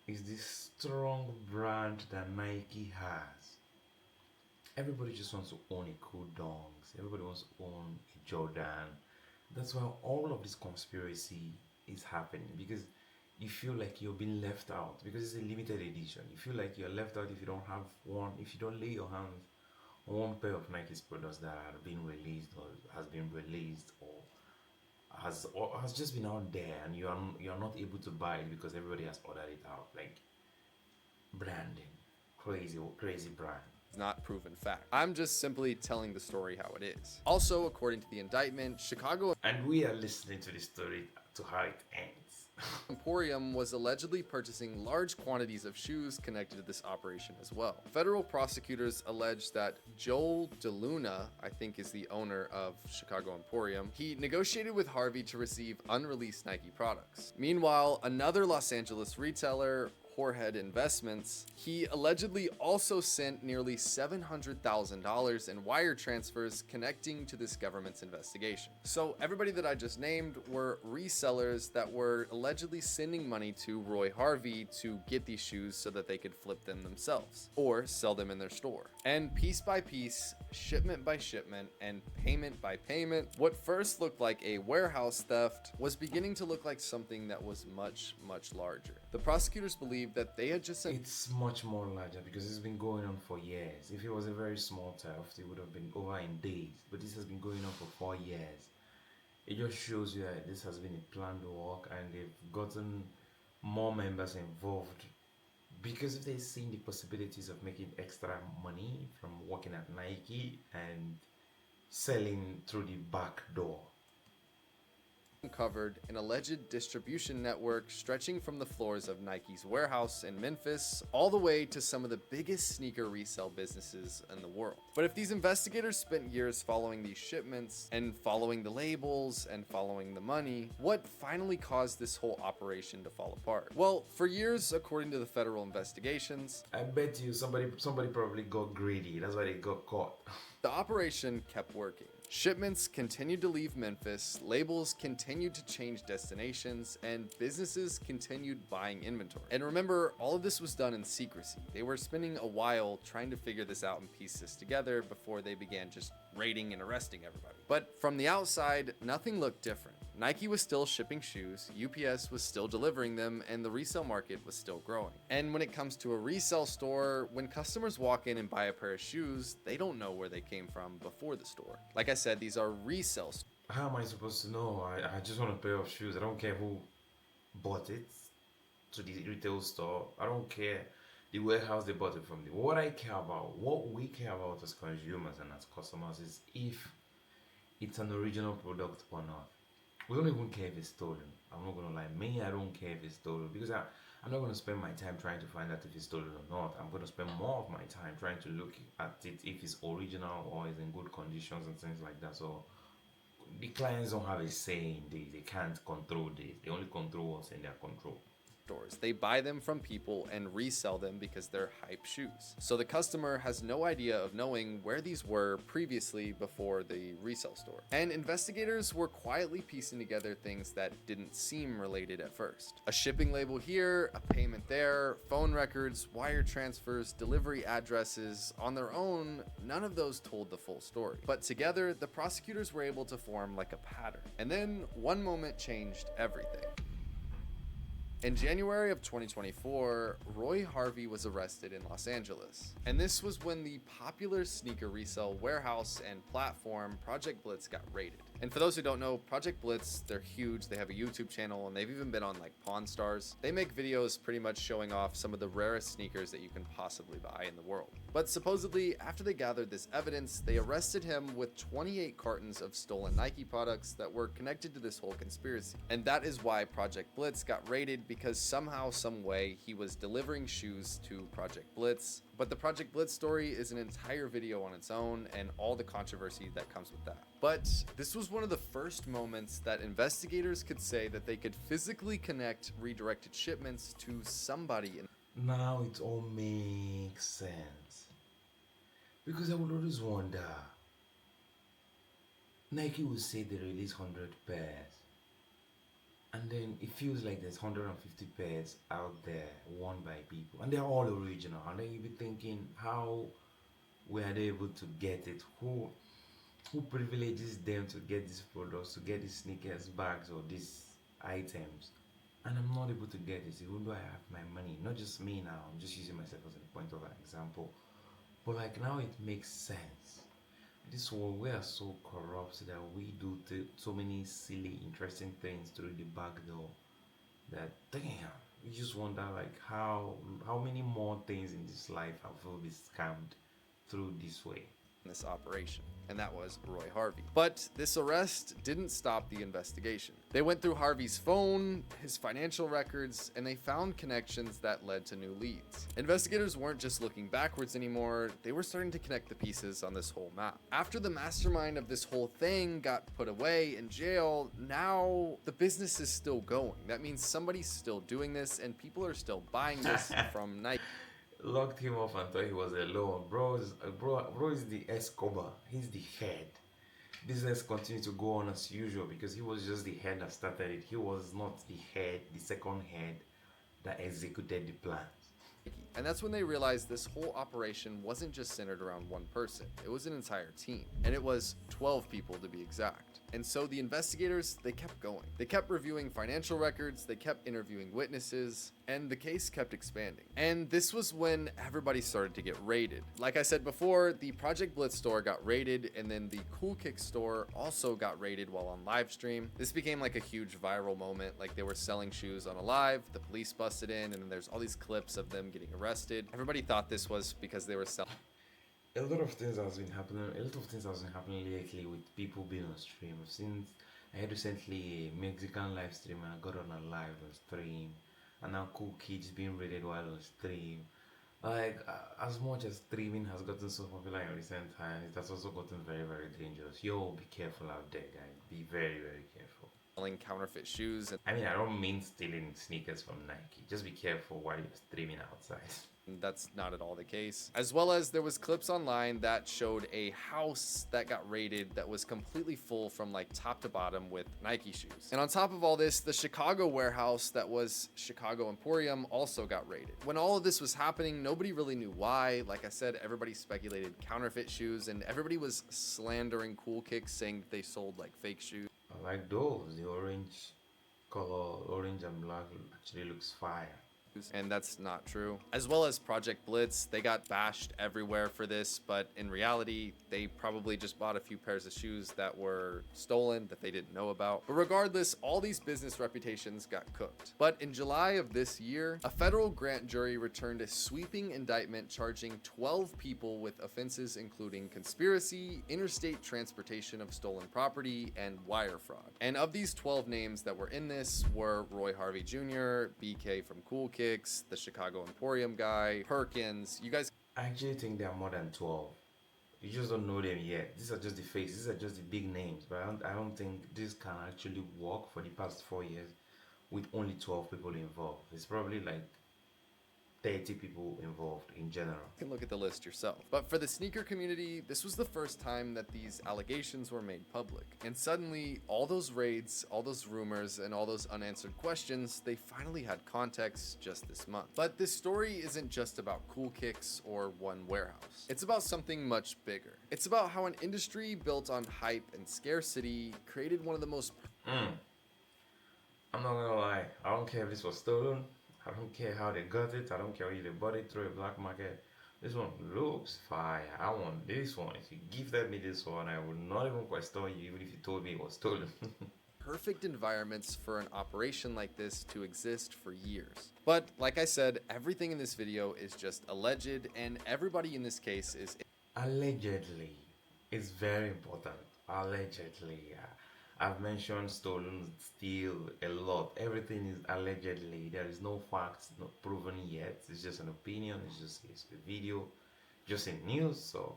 is this strong brand that Nike has. Everybody just wants to own a cool Dongs. Everybody wants to own a Jordan. That's why all of this conspiracy is happening, because you feel like you're being left out because it's a limited edition. You feel like you're left out if you don't have one, if you don't lay your hands on one pair of Nike's products that are being released or has been released or has just been out there, and you're not able to buy it because everybody has ordered it out. Like branding, crazy brand. Not proven fact. I'm just simply telling the story how it is. Also, according to the indictment, Chicago And we are listening to the story to how it ends. Emporium was allegedly purchasing large quantities of shoes connected to this operation as well. Federal prosecutors allege that Joel DeLuna, I think is the owner of Chicago Emporium, he negotiated with Harvey to receive unreleased Nike products. Meanwhile, another Los Angeles retailer, Whorehead Investments, he allegedly also sent nearly $700,000 in wire transfers connecting to this government's investigation. So everybody that I just named were resellers that were allegedly sending money to Roy Harvey to get these shoes so that they could flip them themselves or sell them in their store. And piece by piece, shipment by shipment, and payment by payment, what first looked like a warehouse theft was beginning to look like something that was much, much larger. The prosecutors believe that they had just sent— It's much more larger because it's been going on for years. If it was a very small theft, it would have been over in days. But this has been going on for 4 years. It just shows you that this has been a planned work, and they've gotten more members involved because they've seen the possibilities of making extra money from working at Nike and selling through the back door. Uncovered an alleged distribution network stretching from the floors of Nike's warehouse in Memphis all the way to some of the biggest sneaker resale businesses in the world. But if these investigators spent years following these shipments and following the labels and following the money, what finally caused this whole operation to fall apart? Well, for years, according to the federal investigations, I bet you somebody probably got greedy. That's why they got caught. the operation kept working. Shipments continued to leave Memphis, labels continued to change destinations, and businesses continued buying inventory. And remember, all of this was done in secrecy. They were spending a while trying to figure this out and piece this together before they began just raiding and arresting everybody. But from the outside, nothing looked different. Nike was still shipping shoes, UPS was still delivering them, and the resale market was still growing. And when it comes to a resale store, when customers walk in and buy a pair of shoes, they don't know where they came from before the store. Like I said, these are resale stores. How am I supposed to know? I just want a pair of shoes. I don't care who bought it to the retail store. I don't care the warehouse they bought it from. What I care about, what we care about as consumers and as customers, is if it's an original product or not. We don't even care if it's stolen. I'm not gonna lie. Me, I don't care if it's stolen because I'm not gonna spend my time trying to find out if it's stolen or not. I'm gonna spend more of my time trying to look at it if it's original or is in good conditions and things like that. So the clients don't have a say in this. They can't control this. They only control what's in their control. They buy them from people and resell them because they're hype shoes. So the customer has no idea of knowing where these were previously before the resale store. And investigators were quietly piecing together things that didn't seem related at first. A shipping label here, a payment there, phone records, wire transfers, delivery addresses. On their own, none of those told the full story. But together, the prosecutors were able to form like a pattern. And then one moment changed everything. In January of 2024, Roy Harvey was arrested in Los Angeles. And this was when the popular sneaker resale warehouse and platform Project Blitz got raided. And for those who don't know, Project Blitz, they're huge. They have a YouTube channel and they've even been on like Pawn Stars. They make videos pretty much showing off some of the rarest sneakers that you can possibly buy in the world. But supposedly, after they gathered this evidence, they arrested him with 28 cartons of stolen Nike products that were connected to this whole conspiracy. And that is why Project Blitz got raided, because somehow, some way, he was delivering shoes to Project Blitz. But the Project Blitz story is an entire video on its own and all the controversy that comes with that. But this was one of the first moments that investigators could say that they could physically connect redirected shipments to somebody. Now it all makes sense. Because I would always wonder, Nike would say they release 100 pairs. And then it feels like there's 150 pairs out there worn by people. And they're all original. And then you'll be thinking, how were they able to get it? Who? who privileges them to get these products, to get these sneakers, bags, or these items, and I'm not able to get it, even though I have my money. Not just me now, I'm just using myself as a point of an example. But like now it makes sense. This world, we are so corrupt that we do so many silly, interesting things through the back door that damn, you just wonder like how many more things in this life will be scammed through this way. This operation, and that was Roy Harvey. But this arrest didn't stop the investigation. They went through Harvey's phone, his financial records, and they found connections that led to new leads. Investigators weren't just looking backwards anymore, they were starting to connect the pieces on this whole map. After the mastermind of this whole thing got put away in jail, now the business is still going. That means somebody's still doing this and people are still buying this from Nike. Locked him off and thought he was alone. Bro is the Escobar. He's the head. Business continued to go on as usual because he was just the head that started it. He was not the head, the second head that executed the plans. And that's when they realized this whole operation wasn't just centered around one person. It was an entire team. And it was 12 people to be exact. And so the investigators, they kept going. They kept reviewing financial records, they kept interviewing witnesses, and the case kept expanding. And this was when everybody started to get raided. Like I said before, the Project Blitz store got raided, and then the Cool Kick store also got raided while on live stream. This became like a huge viral moment. Like they were selling shoes on a live, the police busted in, and then there's all these clips of them getting arrested. Everybody thought this was because they were selling. A lot of things has been happening. A lot of things has been happening lately with people being on stream. I've seen. I had recently a Mexican live streamer got on a live on stream, and now Cool Kids being raided while on stream. Like as much as streaming has gotten so popular in recent times, it has also gotten very, very dangerous. Yo, be careful out there, guys. Be very, very careful. Selling counterfeit shoes. I mean, I don't mean stealing sneakers from Nike. Just be careful while you're streaming outside. That's not at all the case. As well as there was clips online that showed a house that got raided that was completely full from like top to bottom with Nike shoes. And on top of all this, the Chicago warehouse that was Chicago Emporium also got raided. When all of this was happening, nobody really knew why. Like I said, everybody speculated counterfeit shoes and everybody was slandering Cool Kicks, saying that they sold like fake shoes. I like those. The orange color, orange and black actually looks fire. And that's not true. As well as Project Blitz, they got bashed everywhere for this, but in reality, they probably just bought a few pairs of shoes that were stolen that they didn't know about. But regardless, all these business reputations got cooked. But in July of this year, a federal grand jury returned a sweeping indictment charging 12 people with offenses including conspiracy, interstate transportation of stolen property, and wire fraud. And of these 12 names that were in this were Roy Harvey Jr., BK from Cool Kids, the Chicago Emporium guy, Perkins. You guys, I actually think there are more than 12. You just don't know them yet. These are just the faces. These are just the big names. But I don't think this can actually work for the past 4 years with only 12 people involved. It's probably like 30 people involved in general. You can look at the list yourself. But for the sneaker community, this was the first time that these allegations were made public. And suddenly, all those raids, all those rumors, and all those unanswered questions, they finally had context just this month. But this story isn't just about Cool Kicks or one warehouse. It's about something much bigger. It's about how an industry built on hype and scarcity created one of the most... I'm not gonna lie. I don't care if this was stolen. I don't care how they got it. I don't care if they bought it through a black market. This one looks fire. I want this one. If you gifted me this one, I would not even question you, even if you told me it was stolen. Perfect environments for an operation like this to exist for years. But like I said, everything in this video is just alleged, and everybody in this case is... Allegedly. It's very important. Allegedly. I've mentioned stolen, steal a lot. Everything is allegedly. There is no facts, not proven yet. It's just an opinion. It's a video, just in news. So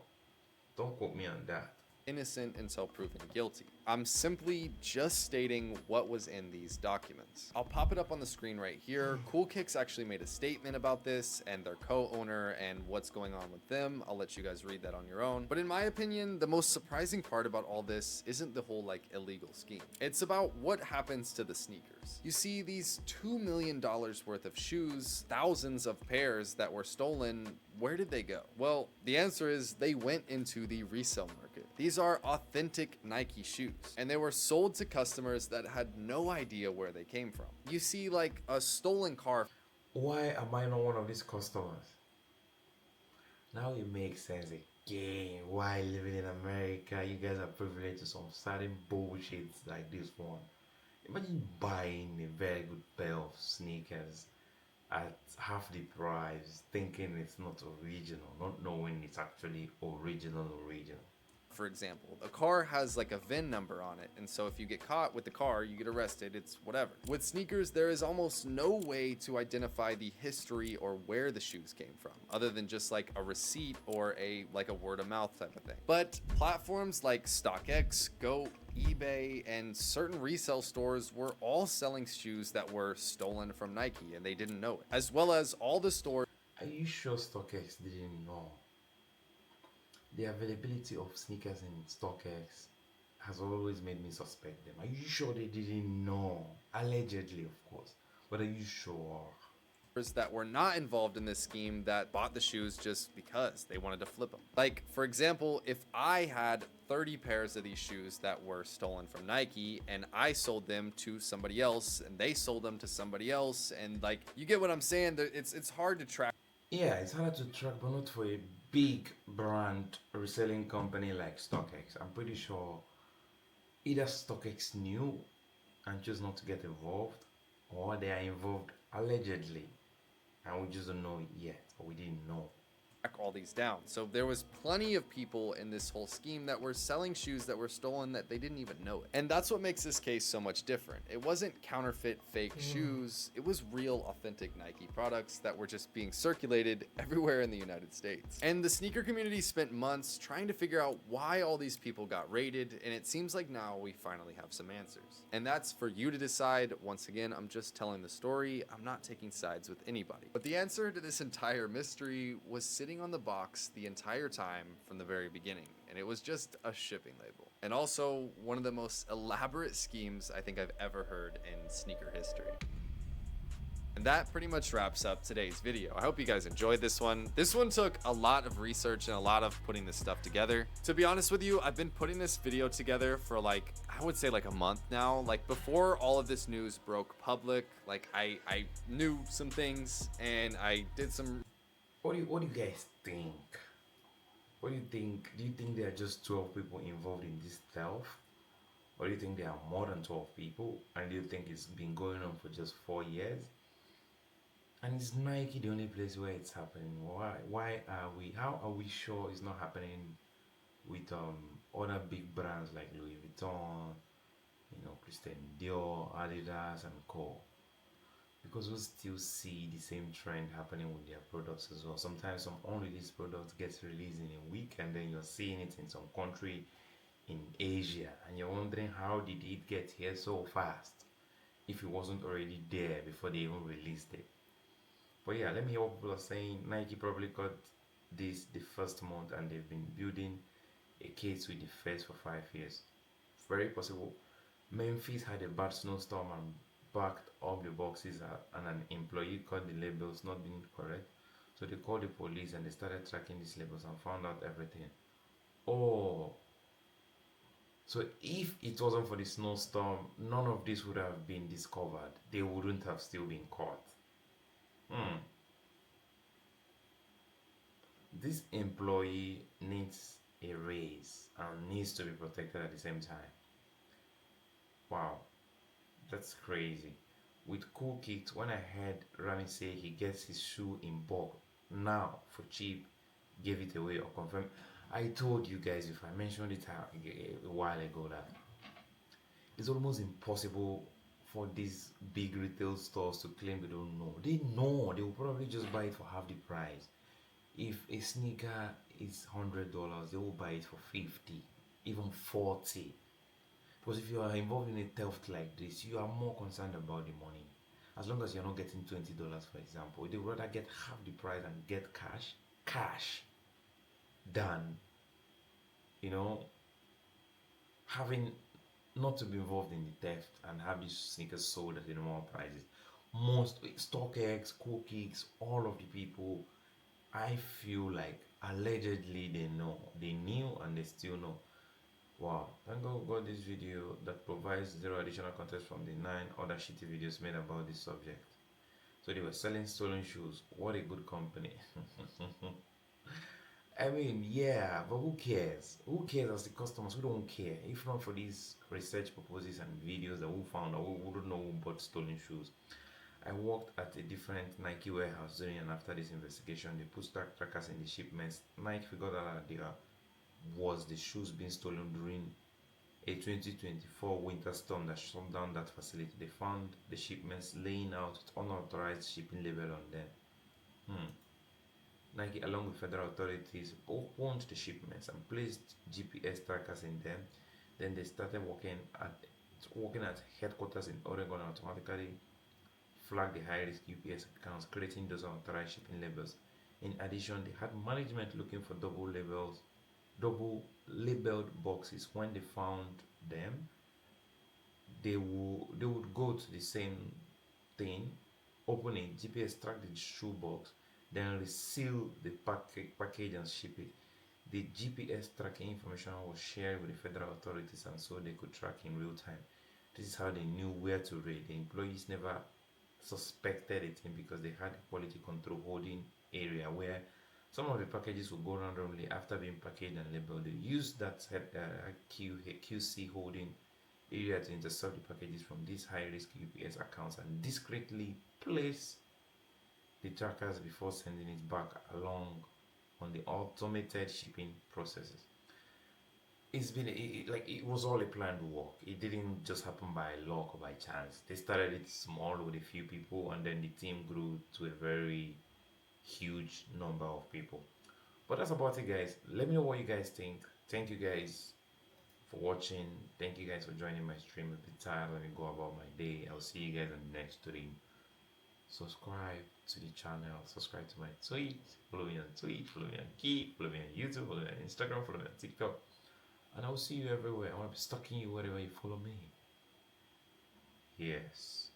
don't quote me on that. Innocent until proven guilty. I'm simply just stating what was in these documents. I'll pop it up on the screen right here. Cool Kicks actually made a statement about this and their co-owner and what's going on with them. I'll let you guys read that on your own. But in my opinion, the most surprising part about all this isn't the whole like illegal scheme. It's about what happens to the sneakers. You see, these $2 million worth of shoes, thousands of pairs that were stolen, where did they go? Well, the answer is they went into the resale market. These These are authentic Nike shoes, and they were sold to customers that had no idea where they came from. You see like a stolen car. Why am I not one of these customers? Now it makes sense again why living in America you guys are privileged to some certain bullshit like this one. Imagine buying a very good pair of sneakers at half the price, thinking it's not original, not knowing it's actually original. For example, a car has like a VIN number on it, and so if you get caught with the car, you get arrested, it's whatever. With sneakers, there is almost no way to identify the history or where the shoes came from, other than just like a receipt or a word of mouth type of thing. But platforms like StockX, Go, eBay, and certain resale stores were all selling shoes that were stolen from Nike, and they didn't know it, as well as all the stores. Are you sure StockX didn't know? The availability of sneakers in StockX has always made me suspect them. Are you sure they didn't know? Allegedly, of course. But are you sure? That were not involved in this scheme that bought the shoes just because they wanted to flip them. Like, for example, if I had 30 pairs of these shoes that were stolen from Nike and I sold them to somebody else and they sold them to somebody else, and like, you get what I'm saying? It's hard to track. Yeah, it's hard to track, but not for a big brand reselling company like StockX. I'm pretty sure either StockX knew and chose not to get involved, or they are involved allegedly and we just don't know it yet, or we didn't know. All these down. So there was plenty of people in this whole scheme that were selling shoes that were stolen that they didn't even know it. And that's what makes this case so much different. It wasn't counterfeit fake shoes. It was real authentic Nike products that were just being circulated everywhere in the United States. And the sneaker community spent months trying to figure out why all these people got raided, and it seems like now we finally have some answers. And that's for you to decide. Once again, I'm just telling the story. I'm not taking sides with anybody. But the answer to this entire mystery was sitting on the box the entire time from the very beginning, and it was just a shipping label. And also one of the most elaborate schemes I think I've ever heard in sneaker history. And that pretty much wraps up today's video. I hope you guys enjoyed this one. This one took a lot of research and a lot of putting this stuff together. To be honest with you, I've been putting this video together for like, I would say like a month now. Like before all of this news broke public, like I knew some things and I did some. What do you guys think? What do you think? Do you think there are just 12 people involved in this theft? Or do you think there are more than 12 people? And do you think it's been going on for just 4 years? And is Nike the only place where it's happening? How are we sure it's not happening with other big brands like Louis Vuitton, Christian Dior, Adidas and co? Because we still see the same trend happening with their products as well. Sometimes some unreleased products gets released in a week and then you're seeing it in some country in Asia and you're wondering how did it get here so fast if it wasn't already there before they even released it. But yeah, let me hear what people are saying. Nike probably got this the first month and they've been building a case with the Feds for 5 years. Very possible. Memphis had a bad snowstorm and backed up the boxes and an employee caught the labels not being correct, so they called the police and they started tracking these labels and found out everything. Oh, so if it wasn't for the snowstorm, none of this would have been discovered. They wouldn't have still been caught. This employee needs a raise and needs to be protected at the same time. Wow, that's crazy. With Cool Kicks, when I heard Rami say he gets his shoe in bulk now for cheap, gave it away or confirmed. I told you guys, if I mentioned it a while ago, that it's almost impossible for these big retail stores to claim they don't know. They know. They will probably just buy it for half the price. If a sneaker is $100, they will buy it for 50, even 40. Because if you are involved in a theft like this, you are more concerned about the money. As long as you're not getting $20, for example, they would rather get half the price and get cash, than, having not to be involved in the theft and have these sneakers sold at normal prices. Most StockX, Cool Kicks, all of the people, I feel like allegedly they know. They knew and they still know. Wow, thank God got this video that provides zero additional context from the 9 other shitty videos made about this subject. So they were selling stolen shoes. What a good company. I mean, yeah, but who cares? Who cares as the customers? We don't care. If not for these research purposes and videos that we found out, we wouldn't know who bought stolen shoes. I worked at a different Nike warehouse during and after this investigation. They put trackers in the shipments. Nike figured out that there was the shoes being stolen during a 2024 winter storm that shut down that facility. They found the shipments laying out with unauthorized shipping label on them. Nike, along with federal authorities, opened the shipments and placed GPS trackers in them. Then they started working at headquarters in Oregon and automatically flagged the high-risk UPS accounts, creating those unauthorized shipping labels. In addition, they had management looking for double labeled boxes. When they found them, they would go to the same thing, open it, GPS track the shoebox, then reseal the package and ship it. The GPS tracking information was shared with the federal authorities, and so they could track in real time. This is how they knew where to raid. The employees never suspected it because they had a quality control holding area where some of the packages would go randomly after being packaged and labeled. They used that QC holding area to intercept the packages from these high-risk UPS accounts and discreetly place the trackers before sending it back along on the automated shipping processes. It's been it was all a planned work. It didn't just happen by luck or by chance. They started it small with a few people, and then the team grew to a very huge number of people. But that's about it, guys. Let me know what you guys think. Thank you guys for watching. Thank you guys for joining my stream. A bit tired. Let me go about my day. I'll see you guys in the next stream. Subscribe to the channel. Subscribe to my tweet. Follow me on tweet. Follow me on Keep. Follow me on YouTube. Follow me on Instagram. Follow me on TikTok. And I will see you everywhere. I want to be stalking you wherever you follow me. Yes.